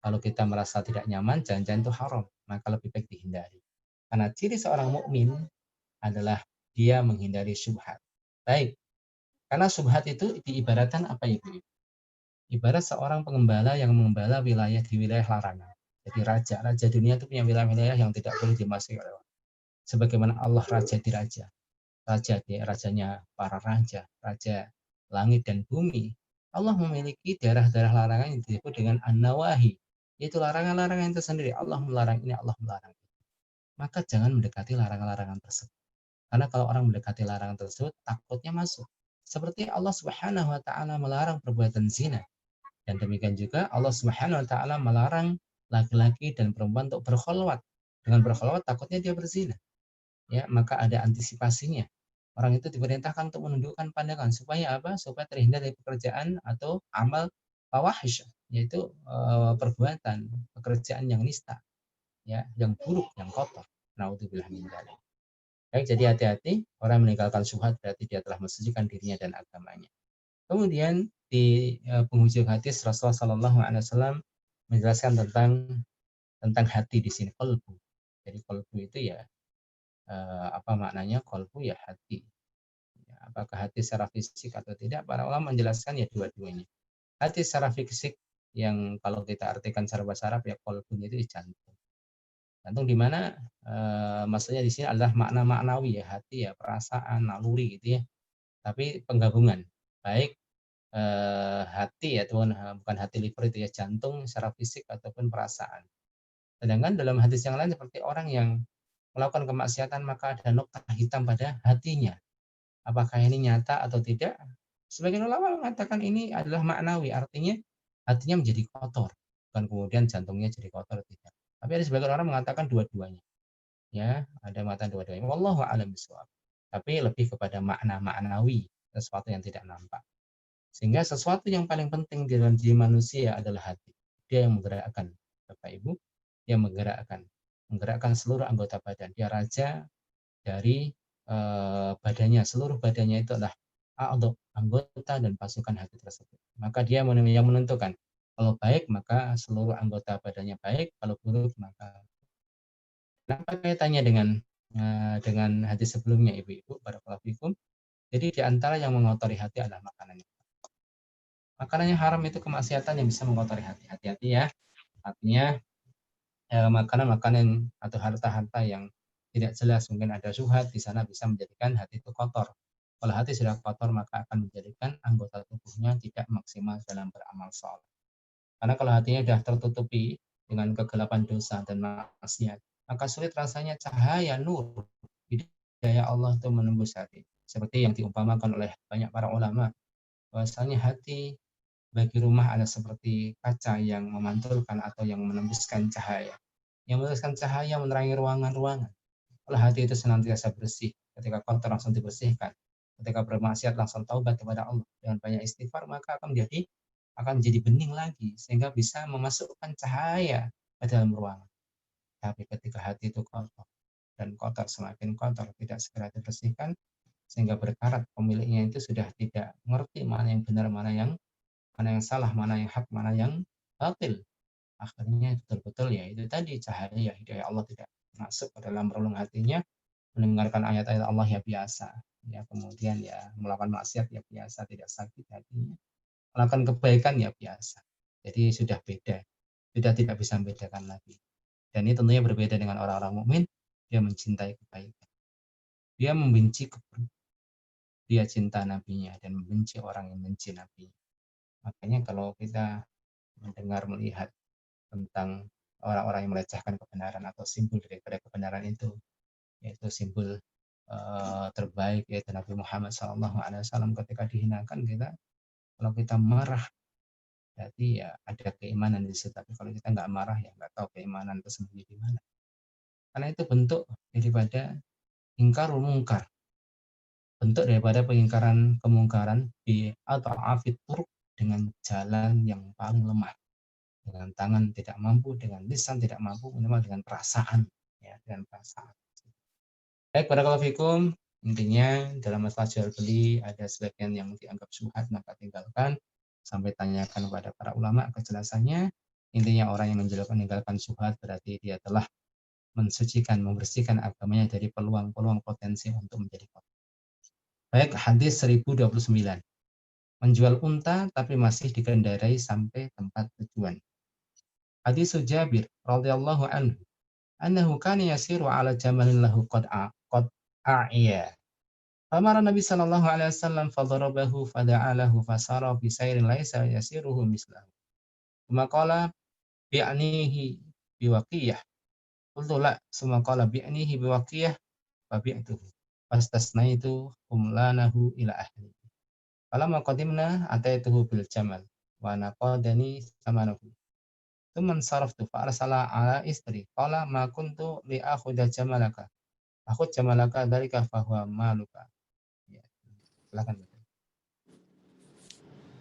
kalau kita merasa tidak nyaman, jangan-jangan itu haram, maka lebih baik dihindari. Karena ciri seorang mukmin adalah dia menghindari syubhat. Baik, karena syubhat itu diibaratkan apa ibu-ibu? Ibarat seorang pengembala yang mengembala wilayah di wilayah larangan. Jadi raja dunia itu punya wilayah-wilayah yang tidak boleh dimasuki oleh orang. Sebagaimana Allah raja di raja. Rajanya para raja, raja langit dan bumi. Allah memiliki daerah-daerah larangan yang disebut dengan an-nawahi. Itu larangan-larangan itu sendiri. Allah melarang ini, Allah melarang itu. Maka jangan mendekati larangan-larangan tersebut. Karena kalau orang mendekati larangan tersebut, takutnya masuk. Seperti Allah Subhanahu wa taala melarang perbuatan zina. Dan demikian juga Allah Subhanahu wa taala melarang laki-laki dan perempuan untuk berkholwat. Dengan berkholwat takutnya dia berzina. Ya, maka ada antisipasinya. Orang itu diperintahkan untuk menundukkan pandangan supaya apa? Supaya terhindar dari pekerjaan atau amal fawahish, yaitu perbuatan, pekerjaan yang nista, ya, yang buruk, yang kotor. Naudzubillah min dzalik. Baik, jadi hati-hati, orang meninggalkan syubhat berarti dia telah mensucikan dirinya dan agamanya. Kemudian di penghujung hadis Rasulullah Shallallahu Alaihi Wasallam menjelaskan tentang hati di sini, qalbu. Jadi qalbu itu ya apa maknanya qalbu, ya hati. Ya, apakah hati secara fisik atau tidak? Para ulama menjelaskan ya dua-duanya. Hati secara fisik yang kalau kita artikan secara bahasa Arab ya qalbu itu jantung. Jantung di mana maksudnya di sini adalah makna maknawi ya, hati ya, perasaan, naluri gitu ya. Tapi penggabungan baik hati ya Tuhan, bukan hati liver itu ya, jantung secara fisik ataupun perasaan. Sedangkan dalam hadis yang lain seperti orang yang melakukan kemaksiatan maka ada noktah hitam pada hatinya. Apakah ini nyata atau tidak? Sebagian ulama mengatakan ini adalah maknawi, artinya hatinya menjadi kotor, bukan kemudian jantungnya jadi kotor, tidak. Tapi ada sebagian orang mengatakan dua-duanya. Ya, ada mengatakan dua-duanya. Wallahu a'lam bishawab. Tapi lebih kepada makna maknawi, sesuatu yang tidak nampak. Sehingga sesuatu yang paling penting di dalam diri manusia adalah hati. Dia yang menggerakkan, Bapak Ibu, dia menggerakkan seluruh anggota badan. Dia raja dari badannya, seluruh badannya itu adalah anggota dan pasukan hati tersebut. Maka dia yang menentukan. Kalau baik maka seluruh anggota badannya baik, kalau buruk maka. Kenapa kaitannya dengan hadis sebelumnya ibu-ibu, barakallahu fikum? Jadi di antara yang mengotori hati adalah makanannya. Makanan yang haram itu kemaksiatan yang bisa mengotori hati. Hati-hati ya. Artinya makanan-makanan atau harta-harta yang tidak jelas, mungkin ada syubhat di sana, bisa menjadikan hati itu kotor. Kalau hati sudah kotor maka akan menjadikan anggota tubuhnya tidak maksimal dalam beramal saleh. Karena kalau hatinya sudah tertutupi dengan kegelapan dosa dan maksiat, maka sulit rasanya cahaya nur hidayah Allah itu menembus hati. Seperti yang diumpamakan oleh banyak para ulama, bahwasanya hati bagi rumah ada seperti kaca yang memantulkan atau yang menembuskan cahaya. Yang menembuskan cahaya menerangi ruangan-ruangan. Kalau hati itu senantiasa bersih, ketika kotor langsung dibersihkan. Ketika bermaksiat langsung taubat kepada Allah dengan banyak istighfar, maka akan menjadi bening lagi sehingga bisa memasukkan cahaya ke dalam ruangan. Tapi ketika hati itu kotor dan kotor semakin kotor, tidak segera dibersihkan, sehingga berkarat pemiliknya itu sudah tidak mengerti mana yang benar, mana yang salah, mana yang hak, mana yang batil. Akhirnya betul-betul ya itu tadi, cahaya hidayah Allah tidak masuk ke dalam relung hatinya. Mendengarkan ayat-ayat Allah ya biasa, ya kemudian ya melakukan maksiat ya biasa, tidak sakit hatinya. Melakukan kebaikan ya biasa. Jadi sudah beda, sudah tidak bisa membedakan lagi. Dan ini tentunya berbeda dengan orang-orang mukmin. Dia mencintai kebaikan, dia membenci keburukan. dia cinta nabinya dan membenci orang yang membenci nabi. Makanya kalau kita mendengar melihat tentang orang-orang yang melecehkan kebenaran atau simbol daripada kebenaran itu, yaitu simbol terbaik yaitu Nabi Muhammad SAW, ketika dihinakan kalau kita marah berarti ya ada keimanan di situ. Tapi kalau kita nggak marah ya nggak tahu keimanan itu sembunyi di mana. Karena itu bentuk daripada ingkarul mungkar, bentuk daripada pengingkaran kemungkaran atau afid turuk dengan jalan yang paling lemah, dengan tangan tidak mampu, dengan lisan tidak mampu, minimal dengan perasaan, ya, dengan perasaan. Baik, barakallahu fikum. Intinya dalam masalah jual beli ada sebagian yang dianggap syubhat maka tinggalkan sampai tanyakan kepada para ulama kejelasannya. Intinya orang yang meninggalkan syubhat berarti dia telah mensucikan, membersihkan agamanya dari peluang-peluang potensi untuk menjadi kotor. Baik, hadis 1029. Menjual unta tapi masih dikendarai sampai tempat tujuan. Hadis Jabir radhiyallahu anhu, annahu kana yasiru ala jamalin lahu qad a'ya. Famara Nabi sallallahu alaihi wasallam fadarabahu fada'alahu fasara fi sayrin laisa yasiruhu mislahu. Tsumma qala bi'nihi biwaqiyah. Qultu la, tsumma qala bi'nihi biwaqiyah fa bi'tuhu. Fastasnaitu humlanahu ila ahli. Falamma qadimna ataituhu bil jamal wa naqadani samanahu. Tsumma saraftu fa arsala ala istri qala ma kuntu li akhudha jamalaka. Aku jamalaka dzalika fa huwa maluka. Ya, silakan.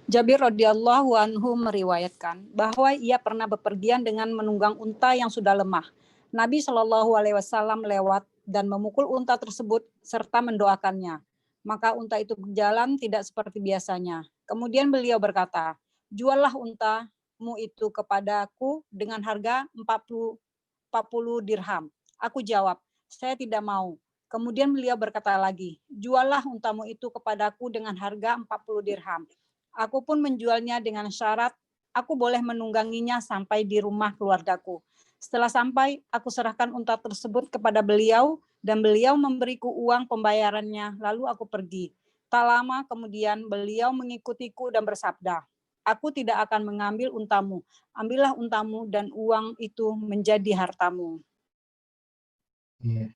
Jabir radhiyallahu anhu meriwayatkan bahwa ia pernah bepergian dengan menunggang unta yang sudah lemah. Nabi Shallallahu alaihi wasallam lewat dan memukul unta tersebut serta mendoakannya. Maka unta itu berjalan tidak seperti biasanya. Kemudian beliau berkata, "Juallah untamu itu kepadaku dengan harga 40 dirham." Aku jawab, "Saya tidak mau." Kemudian beliau berkata lagi, "Juallah untamu itu kepadaku dengan harga 40 dirham." Aku pun menjualnya dengan syarat aku boleh menungganginya sampai di rumah keluargaku. Setelah sampai, aku serahkan unta tersebut kepada beliau dan beliau memberiku uang pembayarannya, lalu aku pergi. Tak lama kemudian beliau mengikutiku dan bersabda, "Aku tidak akan mengambil untamu. Ambillah untamu dan uang itu menjadi hartamu." Iya.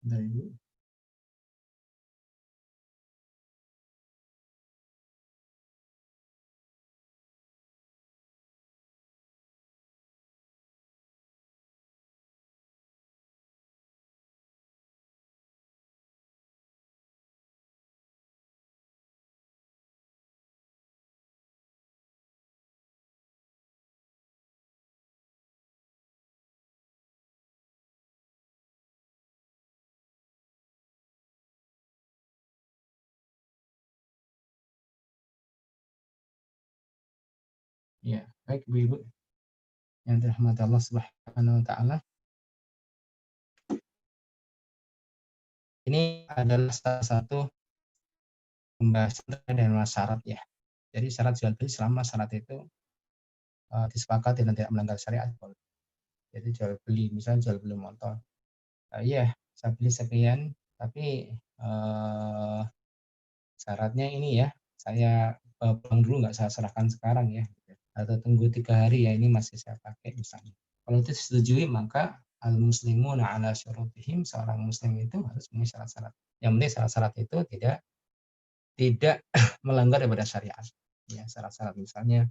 Dari Ibu. Ya, baik Ibu yang dirahmati Allah Subhanahu wa taala. Ini adalah salah satu pembahasan dan syarat ya. Jadi syarat jual beli selama syarat itu disepakati dan tidak melanggar syariat. Jadi jual beli, misalnya jual beli motor. Iya, saya beli sekian, tapi syaratnya ini ya, saya pulang dulu nggak saya serahkan sekarang ya. Atau tunggu 3 hari ya, ini masih saya pakai misalnya. Kalau itu disetujui maka al-muslimuna ala syurutihim, seorang muslim itu harus memenuhi syarat-syarat. Yang penting syarat-syarat itu tidak melanggar daripada syariat. Ya, syarat-syarat misalnya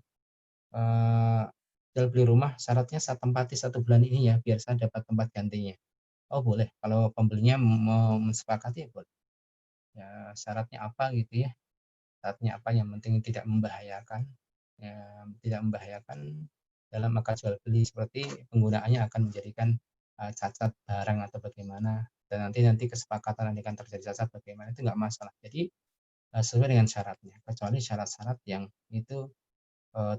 jual beli rumah, syaratnya saya tempati 1 bulan ini ya, biar saya dapat tempat gantinya. Oh boleh, kalau pembelinya mau mensepakati ya boleh. Ya, syaratnya apa gitu ya? Syaratnya apa yang penting tidak membahayakan. Ya, tidak membahayakan dalam akad jual beli, seperti penggunaannya akan menjadikan cacat barang atau bagaimana, dan nanti kesepakatan nanti akan terjadi cacat bagaimana, itu nggak masalah. Jadi sesuai dengan syaratnya, kecuali syarat-syarat yang itu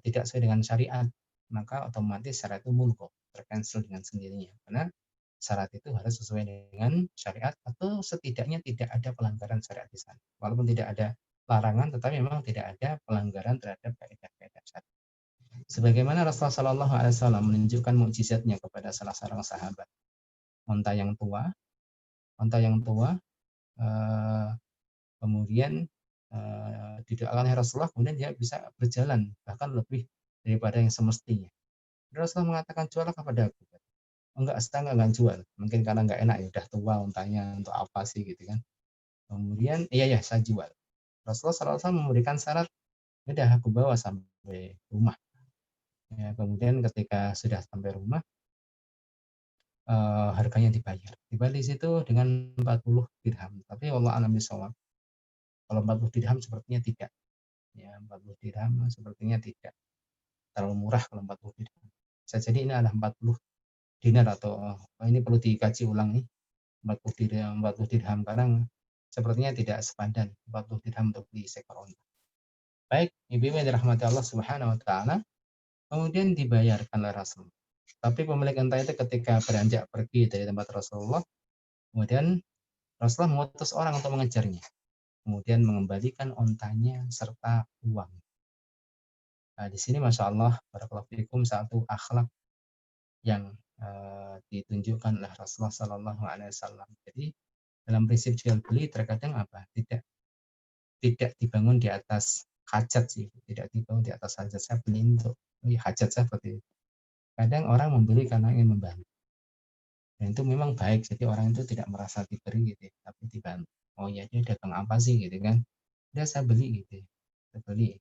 tidak sesuai dengan syariat, maka otomatis syarat itu mulgho, tercancel dengan sendirinya, karena syarat itu harus sesuai dengan syariat atau setidaknya tidak ada pelanggaran syariat di sana. Walaupun tidak ada larangan, tetapi memang tidak ada pelanggaran terhadap kaidah-kaidah syariat. Sebagaimana Rasulullah SAW menunjukkan mukjizatnya kepada salah seorang sahabat, unta yang tua kemudian didoakan oleh Rasulullah, kemudian dia bisa berjalan bahkan lebih daripada yang semestinya. Rasulullah mengatakan, juallah kepada aku. Enggak, saya enggak jual. Mungkin karena enggak enak ya, udah tua untanya, untuk apa sih gitu kan. Kemudian, iya saya jual. Rasulullah SAW memberikan syarat, udah aku bawa sampai rumah. Ya, kemudian ketika sudah sampai rumah, harganya dibayar. Dibayar di situ dengan 40 dirham. Tapi wallahu a'lam bishawab. Kalau 40 dirham sepertinya tidak. Ya, 40 dirham sepertinya tidak. Terlalu murah kalau 40 dirham. Bisa jadi ini adalah 40 dinar atau ini perlu dikaji ulang nih. 40 dirham karena sepertinya tidak sepadan 40 dirham untuk beli seekor unta. Baik, ibu-ibu yang dirahmati Allah Subhanahu wa taala, kemudian dibayarkan oleh Rasul. Tapi pemilik unta itu ketika beranjak pergi dari tempat Rasulullah, kemudian Rasulullah mengutus orang untuk mengejarnya, kemudian mengembalikan untanya serta uang. Nah, di sini masya Allah, barakallahu fikum, satu akhlak yang ditunjukkan oleh Rasulullah Sallallahu Alaihi Wasallam. Jadi dalam prinsip jual beli terkadang apa? Tidak dibangun di atas hajat sih, tidak dibangun di atas hajat. Saya beli untuk hajat saya seperti itu. Kadang orang membeli karena ingin membantu. Dan itu memang baik, jadi orang itu tidak merasa diberi gitu, tapi dibantu. Oh ya, dia dagang apa sih gitu kan? Udah saya beli gitu, saya beli.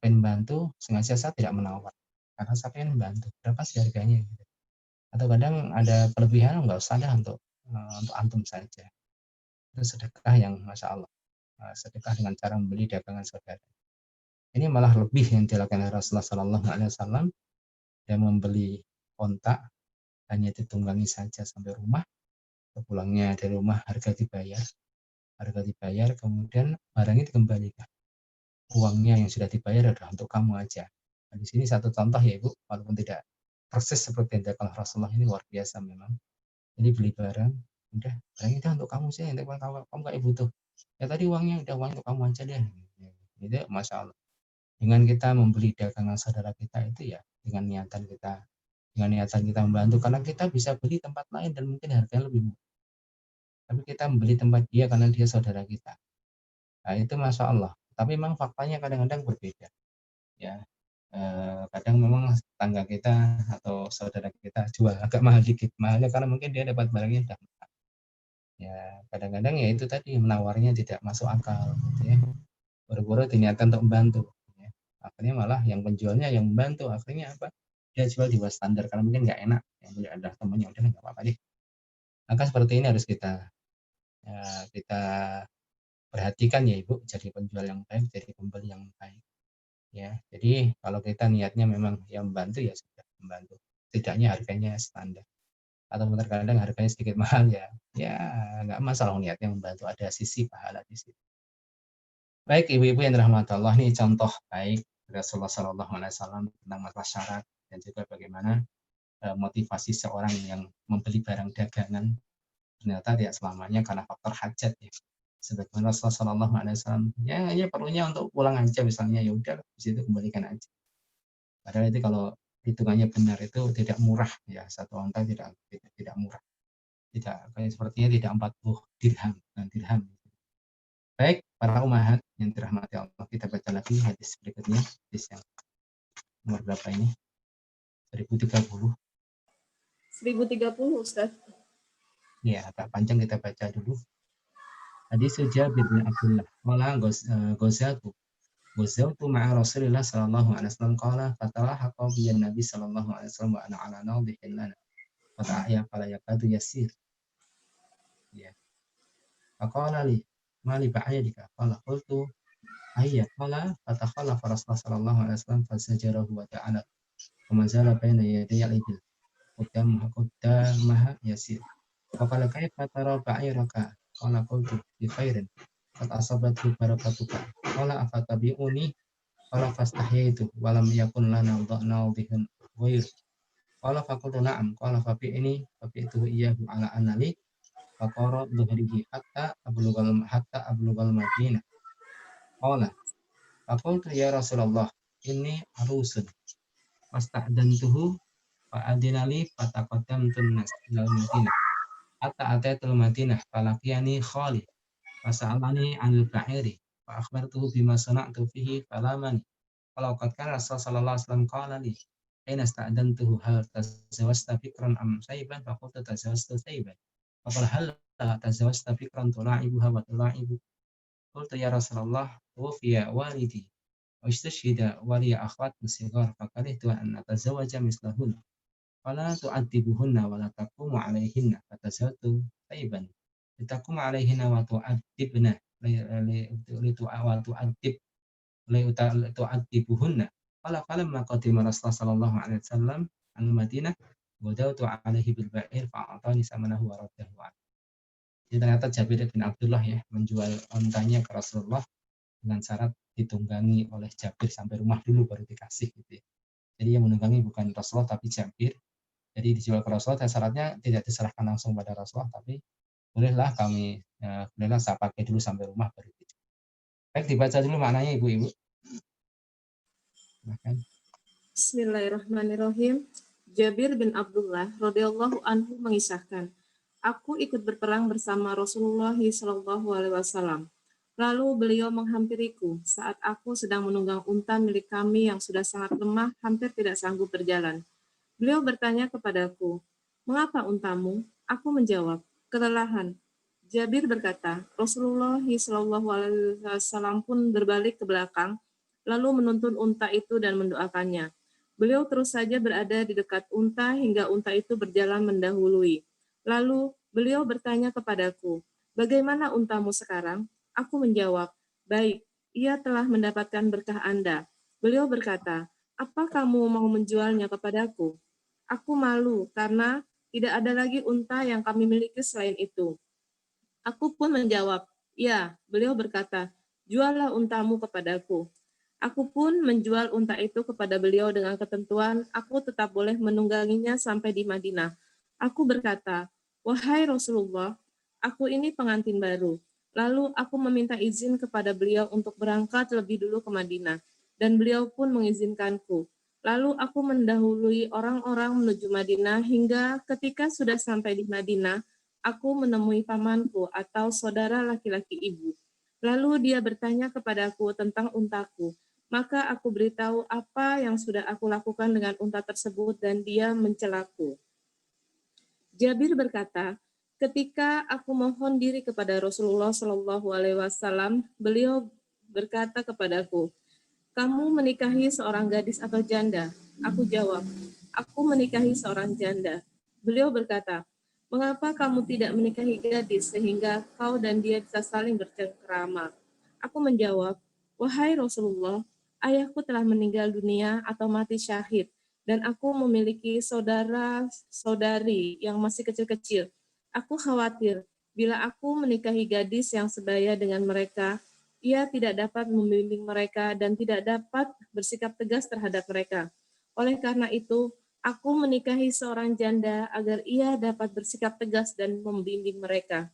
Pengen bantu, sengaja saya tidak menawar, karena saya pengen bantu. Berapa sih harganya? Gitu. Atau kadang ada kelebihan, nggak usah dah untuk antum saja. Itu sedekah yang masya Allah, sedekah dengan cara membeli dagangan saudara. Ini malah lebih yang dilakukan oleh Rasulullah Sallallahu Alaihi Wasallam, dia membeli onta hanya ditunggangi saja sampai rumah, pulangnya dari rumah harga dibayar, kemudian barangnya dikembalikan, uangnya yang sudah dibayar adalah untuk kamu aja. Nah, di sini satu contoh ya Ibu, walaupun tidak persis seperti yang dilakukan Rasulullah, ini luar biasa memang. Jadi beli barang, udah barang itu untuk kamu sih, untuk kamu gak butuh. Ya tadi uangnya udah uang untuk kamu aja deh. Itu masya Allah. Dengan kita membeli dagangan saudara kita itu ya dengan niatan kita membantu, karena kita bisa beli tempat lain dan mungkin harganya lebih murah. Tapi kita membeli tempat dia karena dia saudara kita. Nah itu masya Allah. Tapi memang faktanya kadang-kadang berbeda. Ya, kadang memang tetangga kita atau saudara kita jual agak mahal dikit, mahalnya karena mungkin dia dapat barangnya udah mahal. Ya kadang-kadang ya itu tadi menawarnya tidak masuk akal, gitu ya. Boro-boro diniatkan untuk membantu. Ya. Akhirnya malah yang penjualnya yang membantu, akhirnya apa? Dia jual di bawah standar karena mungkin nggak enak. Yang punya ada temannya udah nggak apa-apa deh. Maka seperti ini harus kita perhatikan ya Ibu, jadi penjual yang baik, jadi pembeli yang baik. Ya, jadi kalau kita niatnya memang yang membantu ya sudah membantu. Setidaknya harganya standar. Atau terkadang harganya sedikit mahal ya nggak masalah, niatnya membantu, ada sisi pahala di situ. Baik ibu-ibu yang dirahmati Allah, ini contoh baik Rasulullah Shallallahu Alaihi Wasallam tentang masalah syarat dan juga bagaimana motivasi seorang yang membeli barang dagangan ternyata tidak selamanya karena faktor hajat ya. Sebagaimana Rasulullah Shallallahu Alaihi Wasallam ya perlunya untuk pulang aja misalnya, ya udah di situ kembalikan aja. Padahal itu kalau hitungannya benar itu tidak murah ya, satu onta tidak murah, tidak kayak sepertinya tidak 40 dirham. Baik para umahat yang dirahmati Allah, kita baca lagi hadis berikutnya, hadis yang nomor berapa ini? 1030. 1030 Ustaz. Ya agak panjang, kita baca dulu. Hadis Jabir bin Abdullah qala Ghazawtu ma'a Rasulillah sallallahu alaihi wasallam qala fatalahaqa bi Nabi sallallahu alaihi wasallam wa ana ala nawdihin lana wa ta'ya fala yakadu yasir. Ya. Faqala li ma li ba'yadika qala qultu ayya qala fatakhallafa Rasulullah sallallahu alaihi wasallam fasajarahu wa ta'ala wa mazala baina yaday al-ibil qaddamaha yasir. Faqala kaifa tara ba'iraka qala qultu bi khairin qad asabatu barakatuka qala afatabi'uni qala fastahyaitu wa lam yakun lana nawdihun ghair qala faqultu na'am qala fabi'tuhu iyyahu ala annali faqara dhuhrihi hatta ablugal madinah qala faqultu ya Rasulullah inni arusun fasta'dantuhu fa adinali fataqaddamtun nas ilal madinah hatta ataitul madinah falaqiyani khali fas'alani 'anil ba'iri fa akhbartuhu bima sana'tu fihi falamani. Kalau qad kana Rasul sallallahu alaihi wasallam qala li aina sta'dantuhu hal tazawwajta fikran am sayban fa qultu tazawwajtu sayban. Fa qala hal tazawwajta fikran tula'ibuha wa tula'ibu. Qultu ya Rasulullah tuwfiya walidi wa istashhida wali akhwat sighar fa karihtu an atazawwaja mislahun. Fala tu'addibuhunna wa la taqumu 'alaihinna fa tazawwajtu sayban. Litaqumu 'alaihinna wa tu'addibna li tu'addibuhunna. Qala falamma qadima Rasulullah sallallahu alaihi wasallam al-Madinah wadawtu 'alaihi bil ba'ir fa'atani samanahu wa raddahu. Jadi ternyata Jabir bin Abdullah ya menjual ontanya ke Rasulullah dengan syarat ditunggangi oleh Jabir sampai rumah dulu baru dikasih gitu ya. Jadi yang menunggangi bukan Rasulullah tapi Jabir. Jadi dijual ke Rasulullah dan syaratnya tidak diserahkan langsung pada Rasulullah tapi bolehlah saya pakai dulu sampai rumah baru dijual. Baik, dibaca dulu maknanya ibu-ibu. Bismillahirrahmanirrahim. Jabir bin Abdullah radhiyallahu anhu mengisahkan, aku ikut berperang bersama Rasulullah sallallahu alaihi wasallam. Lalu beliau menghampiriku saat aku sedang menunggang unta milik kami yang sudah sangat lemah, hampir tidak sanggup berjalan. Beliau bertanya kepadaku, "Mengapa untamu?" Aku menjawab, "Kelelahan." Jabir berkata, Rasulullah sallallahu alaihi wasallam pun berbalik ke belakang, lalu menuntun unta itu dan mendoakannya. Beliau terus saja berada di dekat unta hingga unta itu berjalan mendahului. Lalu beliau bertanya kepadaku, "Bagaimana untamu sekarang?" Aku menjawab, "Baik, ia telah mendapatkan berkah Anda." Beliau berkata, "Apa kamu mau menjualnya kepadaku?" Aku malu karena tidak ada lagi unta yang kami miliki selain itu. Aku pun menjawab, "Ya." Beliau berkata, "Juallah untamu kepadaku." Aku pun menjual unta itu kepada beliau dengan ketentuan aku tetap boleh menungganginya sampai di Madinah. Aku berkata, "Wahai Rasulullah, aku ini pengantin baru." Lalu aku meminta izin kepada beliau untuk berangkat lebih dulu ke Madinah, dan beliau pun mengizinkanku. Lalu aku mendahului orang-orang menuju Madinah hingga ketika sudah sampai di Madinah, aku menemui pamanku atau saudara laki-laki ibu. Lalu dia bertanya kepadaku tentang untaku. Maka aku beritahu apa yang sudah aku lakukan dengan unta tersebut dan dia mencelaku. Jabir berkata, ketika aku mohon diri kepada Rasulullah Shallallahu Alaihi Wasallam, beliau berkata kepadaku, "Kamu menikahi seorang gadis atau janda?" Aku jawab, "Aku menikahi seorang janda." Beliau berkata, "Mengapa kamu tidak menikahi gadis sehingga kau dan dia bisa saling bercengkrama?" Aku menjawab, "Wahai Rasulullah, ayahku telah meninggal dunia atau mati syahid, dan aku memiliki saudara-saudari yang masih kecil-kecil. Aku khawatir bila aku menikahi gadis yang sebaya dengan mereka, ia tidak dapat membimbing mereka dan tidak dapat bersikap tegas terhadap mereka. Oleh karena itu, aku menikahi seorang janda agar ia dapat bersikap tegas dan membimbing mereka."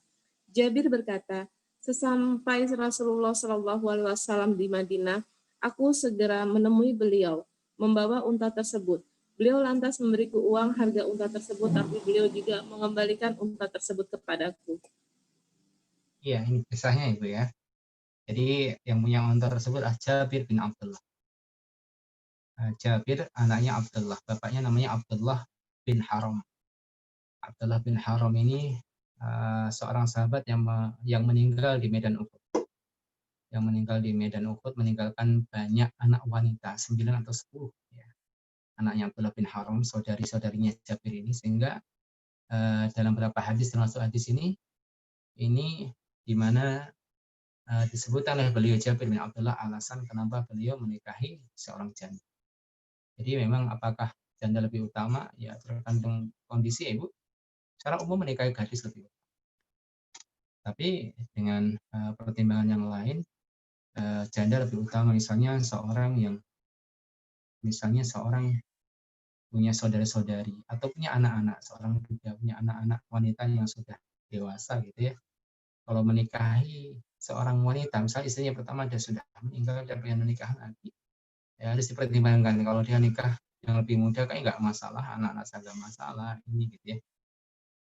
Jabir berkata, sesampai Rasulullah Shallallahu Alaihi Wasallam di Madinah, aku segera menemui beliau, membawa unta tersebut. Beliau lantas memberiku uang harga unta tersebut, tapi beliau juga mengembalikan unta tersebut kepadaku. Iya, ini kisahnya ibu ya. Jadi yang punya unta tersebut Jabir bin Abdullah. Jabir anaknya Abdullah, bapaknya namanya Abdullah bin Haram. Abdullah bin Haram ini seorang sahabat yang meninggal di Medan Uhud. Yang meninggal di Medan Uhud meninggalkan banyak anak wanita, 9 atau 10 ya. Anaknya Abdullah bin Haram, saudari-saudarinya Jabir ini, sehingga dalam beberapa hadis termasuk hadis ini di mana disebutkan oleh beliau Jabir bin Abdullah alasan kenapa beliau menikahi seorang janda. Jadi memang apakah janda lebih utama? Ya tergantung kondisi ya Ibu. Secara umum menikahi gadis lebih utama. Tapi dengan pertimbangan yang lain, janda lebih utama. Misalnya seorang punya saudara-saudari atau punya anak-anak, seorang juga punya anak-anak wanita yang sudah dewasa gitu ya. Kalau menikahi seorang wanita, misalnya istrinya pertama dia sudah meninggal dan pengen menikah lagi, ya harus dipertimbangkan. Kalau dia nikah yang lebih muda kayak nggak masalah, anak-anak saya nggak masalah ini gitu ya.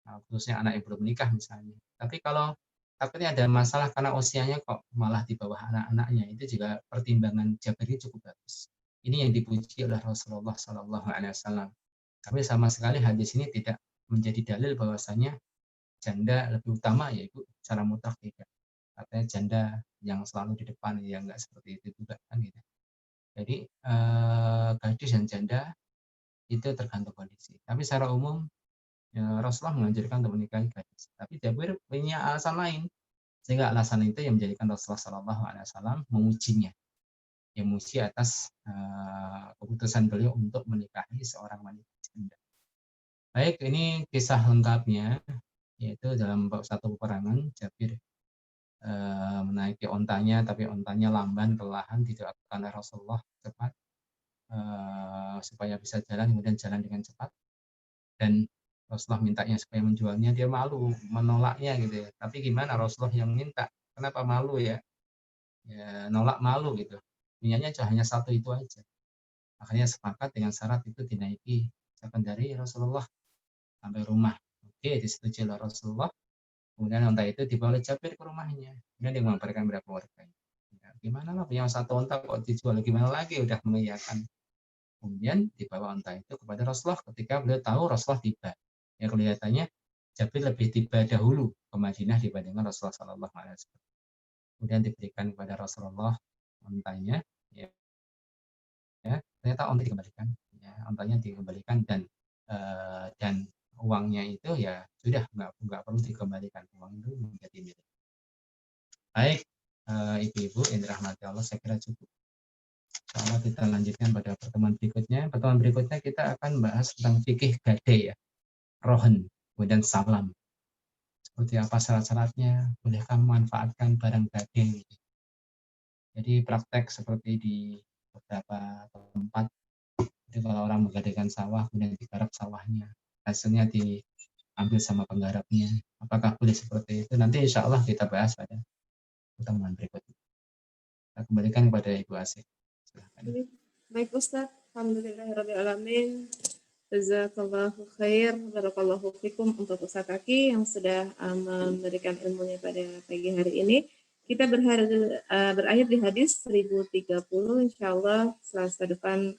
Nah, khususnya anak yang belum menikah misalnya. Tapi kalau takutnya ada masalah karena usianya kok malah di bawah anak-anaknya. Itu juga pertimbangan Jabir cukup bagus. Ini yang dipuji oleh Rasulullah SAW. Tapi sama sekali hadis ini tidak menjadi dalil bahwasanya janda lebih utama, yaitu secara mutlak tidak. Artinya janda yang selalu di depan, ya enggak seperti itu juga kan gitu. Jadi gadis dan janda itu tergantung kondisi. Tapi secara umum ya, Rasulullah menganjurkan untuk menikahi gadis. Tapi Jabir punya alasan lain, sehingga alasan itu yang menjadikan Rasulullah SAW mengujinya, yang menguji atas keputusan beliau untuk menikahi seorang wanita janda. Baik, ini kisah lengkapnya, yaitu dalam bab 1 peperangan Jabir menaiki ontanya, tapi ontanya lamban, kelelahan, tidak oleh Rasulullah cepat supaya bisa jalan, kemudian jalan dengan cepat. Dan Rasulullah mintanya supaya menjualnya, dia malu menolaknya gitu ya. Tapi gimana, Rasulullah yang minta, kenapa malu ya? Ya nolak malu gitu. Punyanya hanya satu itu aja. Akhirnya sepakat dengan syarat itu dinaiki dari Rasulullah sampai rumah. Oke, disetujui oleh Rasulullah. Kemudian onta itu dibawa oleh Jabir ke rumahnya. Kemudian dia mengabarkan kepada keluarganya. Ya, gimana lah, punya satu onta kok dijual, gimana lagi, udah mengiyakan. Kemudian dibawa onta itu kepada Rasulullah ketika beliau tahu Rasulullah tiba. Ya kelihatannya Jabir lebih tiba dahulu ke Madinah dibandingkan Rasulullah SAW. Kemudian diberikan kepada Rasulullah ontanya, ya ternyata onta dikembalikan, ya ontanya dikembalikan, dan uangnya itu ya sudah nggak perlu dikembalikan, uang itu menjadi milik. Baik, ibu-ibu yang dirahmati Allah, saya kira cukup. Insya kita lanjutkan pada pertemuan berikutnya. Pertemuan berikutnya kita akan bahas tentang fikih gade ya, rohen, kemudian salam. Seperti apa syarat-syaratnya, bolehkah memanfaatkan barang gade. Jadi praktek seperti di beberapa tempat, jadi kalau orang menggadaikan sawah, kemudian digarap sawahnya, hasilnya diambil sama penggarapnya, apakah boleh seperti itu? Nanti insya Allah kita bahas pada pertemuan berikutnya. Kita kembalikan kepada Ibu Asih. Baik Ustaz, alhamdulillahirrahmanirrahim. Jazakallahu khair, barakallahu fikum untuk Ustaz Aki yang sudah memberikan ilmunya pada pagi hari ini. Kita berakhir di hadis 1030, insya Allah Selasa depan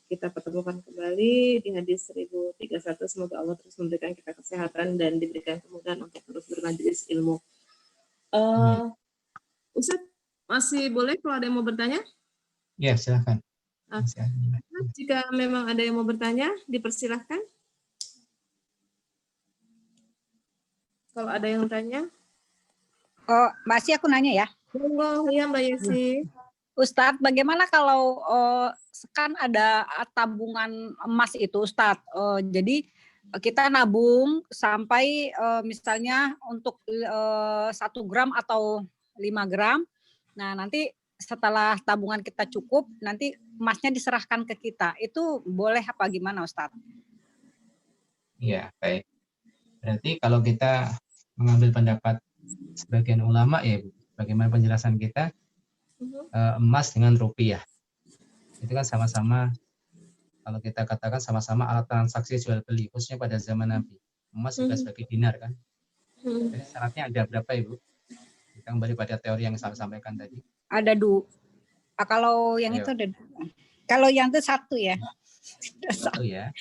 kita pertemukan kembali di hadis 1031. Semoga Allah terus memberikan kita kesehatan dan diberikan kemudahan untuk terus bermajelis ilmu. Ustaz, masih boleh kalau ada yang mau bertanya? Ya, silakan. Jika memang ada yang mau bertanya, dipersilahkan. Kalau ada yang tanya. Oh, Mbak Yesi, aku nanya ya. Oh ya Mbak Yesi. Ustadz, bagaimana kalau kan ada tabungan emas itu Ustadz, jadi kita nabung sampai misalnya untuk 1 gram atau 5 gram, nah nanti setelah tabungan kita cukup, nanti emasnya diserahkan ke kita, itu boleh apa gimana Ustadz? Iya, baik. Berarti kalau kita mengambil pendapat sebagian ulama ya, bagaimana penjelasan kita, emas dengan rupiah itu kan sama-sama, kalau kita katakan sama-sama alat transaksi jual beli, khususnya pada zaman Nabi. Emas juga sebagai dinar kan. Jadi syaratnya ada berapa Ibu? Kita kembali pada teori yang saya sampaikan tadi. Ada 2. Kalau yang itu ada 2. Kalau yang itu 1 ya. 1 ya.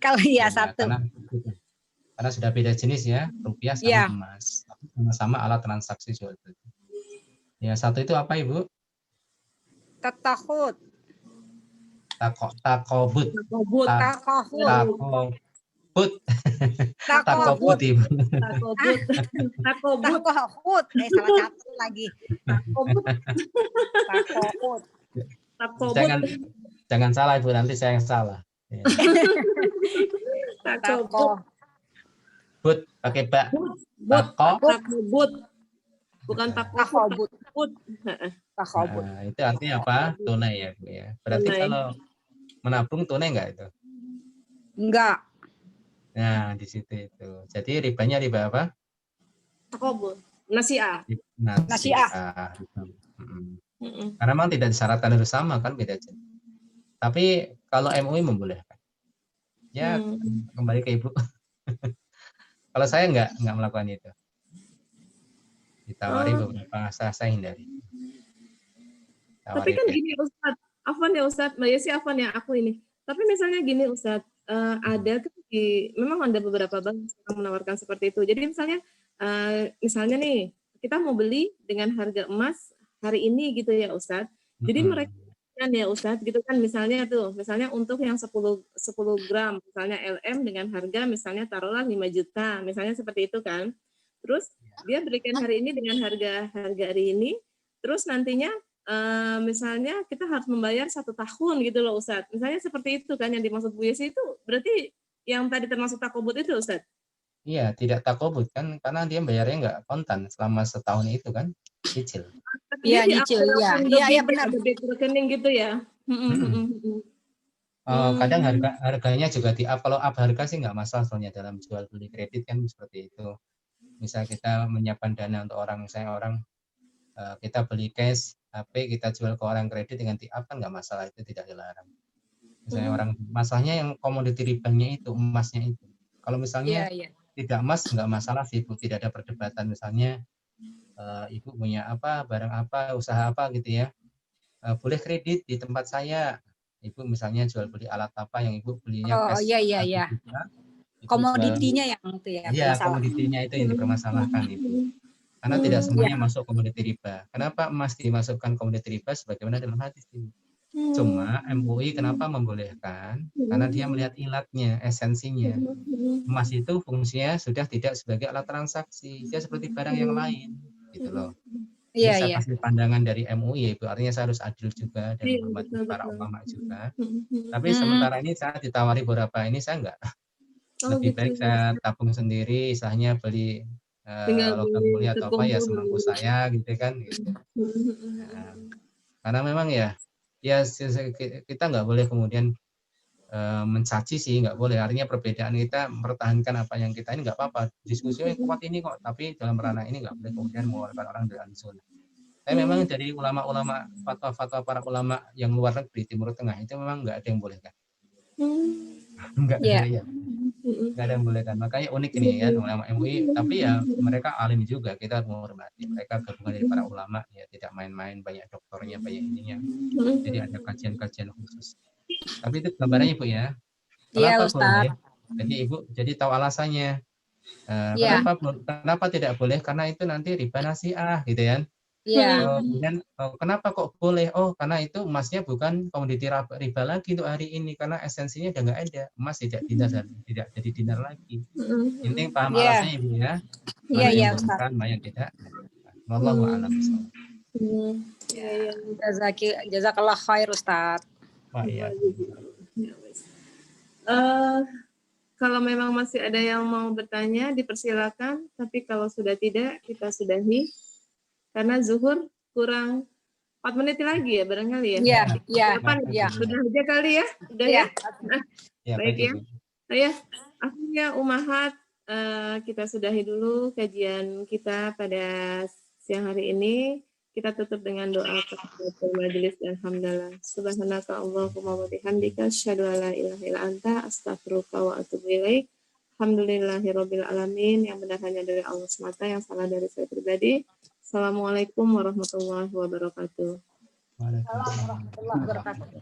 Kalau ya 1. Karena sudah beda jenis ya, rupiah sama emas. Sama-sama alat transaksi jual beli. Ya, 1 itu apa Ibu? Takobut. Takobut Ibu. Takobut. Salah satu lagi. Takobut. Jangan salah Ibu, nanti saya yang salah. Takobut pakai bak. Takobut. Bukan takobut. Nah, itu artinya apa? Tunai ya Bu ya. Berarti tunai. Kalau menabung tunai enggak itu? Enggak. Nah, di situ itu. Jadi ribanya riba apa? Takobut. Nasi'ah. Nasi'ah. Karena memang tidak disyaratkan harus sama kan, beda jenis. Tapi kalau MUI membolehkan. Ya, kembali ke Ibu. Kalau saya enggak melakukan itu. Ditawari Oh, beberapa, saya hindari. tapi Tawari kan kayak gini Ustadz, afwan ya Ustadz, Mbak Yesi afwan ya aku ini. Tapi misalnya gini Ustadz, ada kan memang ada beberapa bank yang menawarkan seperti itu. Jadi misalnya nih, kita mau beli dengan harga emas hari ini gitu ya Ustadz. Jadi mereka kan ya Ustadz gitu kan misalnya untuk yang 10 gram misalnya LM dengan harga misalnya taruhlah 5 juta, misalnya seperti itu kan. Terus dia berikan hari ini dengan harga hari ini, terus nantinya misalnya kita harus membayar 1 tahun gitu loh Ustadz. Misalnya seperti itu kan yang dimaksud Bu Yesi itu berarti yang tadi termasuk takobut itu Ustadz? Iya, tidak takobut kan, karena dia bayarnya nggak kontan selama setahun itu kan, cicil. Dia Iya, nyicil. Iya, iya, iya benar. debit rekening gitu ya? Kadang harganya juga di up. Kalau up harga sih nggak masalah soalnya dalam jual beli kredit kan seperti itu. Misal kita menyiapkan dana untuk orang, misalnya orang kita beli cash, HP kita jual ke orang kredit dengan di up kan nggak masalah, itu tidak dilarang. Misalnya orang, masalahnya yang komoditi ribanya itu, emasnya itu. Kalau misalnya tidak emas nggak masalah sih Bu, tidak ada perdebatan. Misalnya Ibu punya apa, barang apa, usaha apa gitu ya, boleh kredit di tempat saya. Ibu misalnya jual beli alat apa yang Ibu belinya Oh, cash iya, iya, 1 iya. juta, Ibu jual, Komoditinya yang itu ya, iya bermasalah. komoditinya itu yang dipermasalahkan Ibu. Karena tidak semuanya masuk komoditi riba. Kenapa emas dimasukkan komoditi riba sebagaimana dalam hadis ini? Cuma MUI kenapa membolehkan? Karena dia melihat ilatnya, esensinya. Emas itu fungsinya sudah tidak sebagai alat transaksi, dia seperti barang yang lain, gitu loh. Ini Iya, saya iya. kasih pandangan dari MUI, itu artinya saya harus adil juga dan Iya, menghormati para betul. ulama juga. Tapi sementara ini saya ditawari beberapa ini, saya enggak. Oh Lebih gitu baik ya. saya tabung sendiri, istilahnya beli Tinggal logam beli mulia atau apa ya terkumpul semampu dulu. saya gitu kan. Gitu. Nah, karena memang ya kita nggak boleh kemudian mencaci sih, nggak boleh. Artinya perbedaan kita mempertahankan apa yang kita ini nggak apa-apa. Diskusinya kuat ini kok, tapi dalam ranah ini nggak boleh kemudian mengeluarkan orang dari zona. Tapi memang dari ulama-ulama, fatwa-fatwa para ulama yang luar negeri, Timur Tengah itu memang nggak ada yang boleh kan? Nggak ada ya. Nggak ada yang boleh kan. Makanya unik ini ya ulama MUI. Tapi ya mereka alim juga, kita menghormati. Mereka gabungan dari para ulama, ya tidak main-main, banyak doktornya, banyak ininya. Jadi ada kajian-kajian khusus. Tapi itu gambarannya Bu ya. Iya, Kenapa boleh? Ustaz. Jadi Ibu jadi tahu alasannya. Iya, Kenapa tidak boleh? Karena itu nanti riba nasiah gitu ya. iya. Kemudian kenapa kok boleh? Oh, karena itu emasnya bukan komoditi riba lagi untuk hari ini karena esensinya udah nggak ada. Emas tidak jadi dinar lagi. Intinya paham Iya, alasannya Ibu ya. iya, Mana iya, yang Ustaz. bolehkan, mana yang tidak. Wallahu a'lam bishawab. Iya. Jazakallah khair, Ustaz. Wah, iya. Kalau memang masih ada yang mau bertanya, dipersilakan. Tapi kalau sudah tidak, kita sudahi. Karena zuhur kurang 4 menit lagi ya, barangkali ya. Iya, iya, iya. Sudah aja kali ya. Udah Iya. ya. Ya, Baik ya. Ibu. Ya, akhirnya Umahat, kita sudahi dulu kajian kita pada siang hari ini. Kita tutup dengan doa kafaratul majelis dan hamdalah. Subhanaka Allahumma wa bihamdika asyhadu an la ilaha illa anta astaghfiruka wa atubu ilaik. Alhamdulillahirabbil alamin. Yang benar hanya dari Allah semata, yang salah dari saya pribadi. Assalamualaikum warahmatullahi wabarakatuh. Waalaikumsalam. Warahmatullahi wabarakatuh.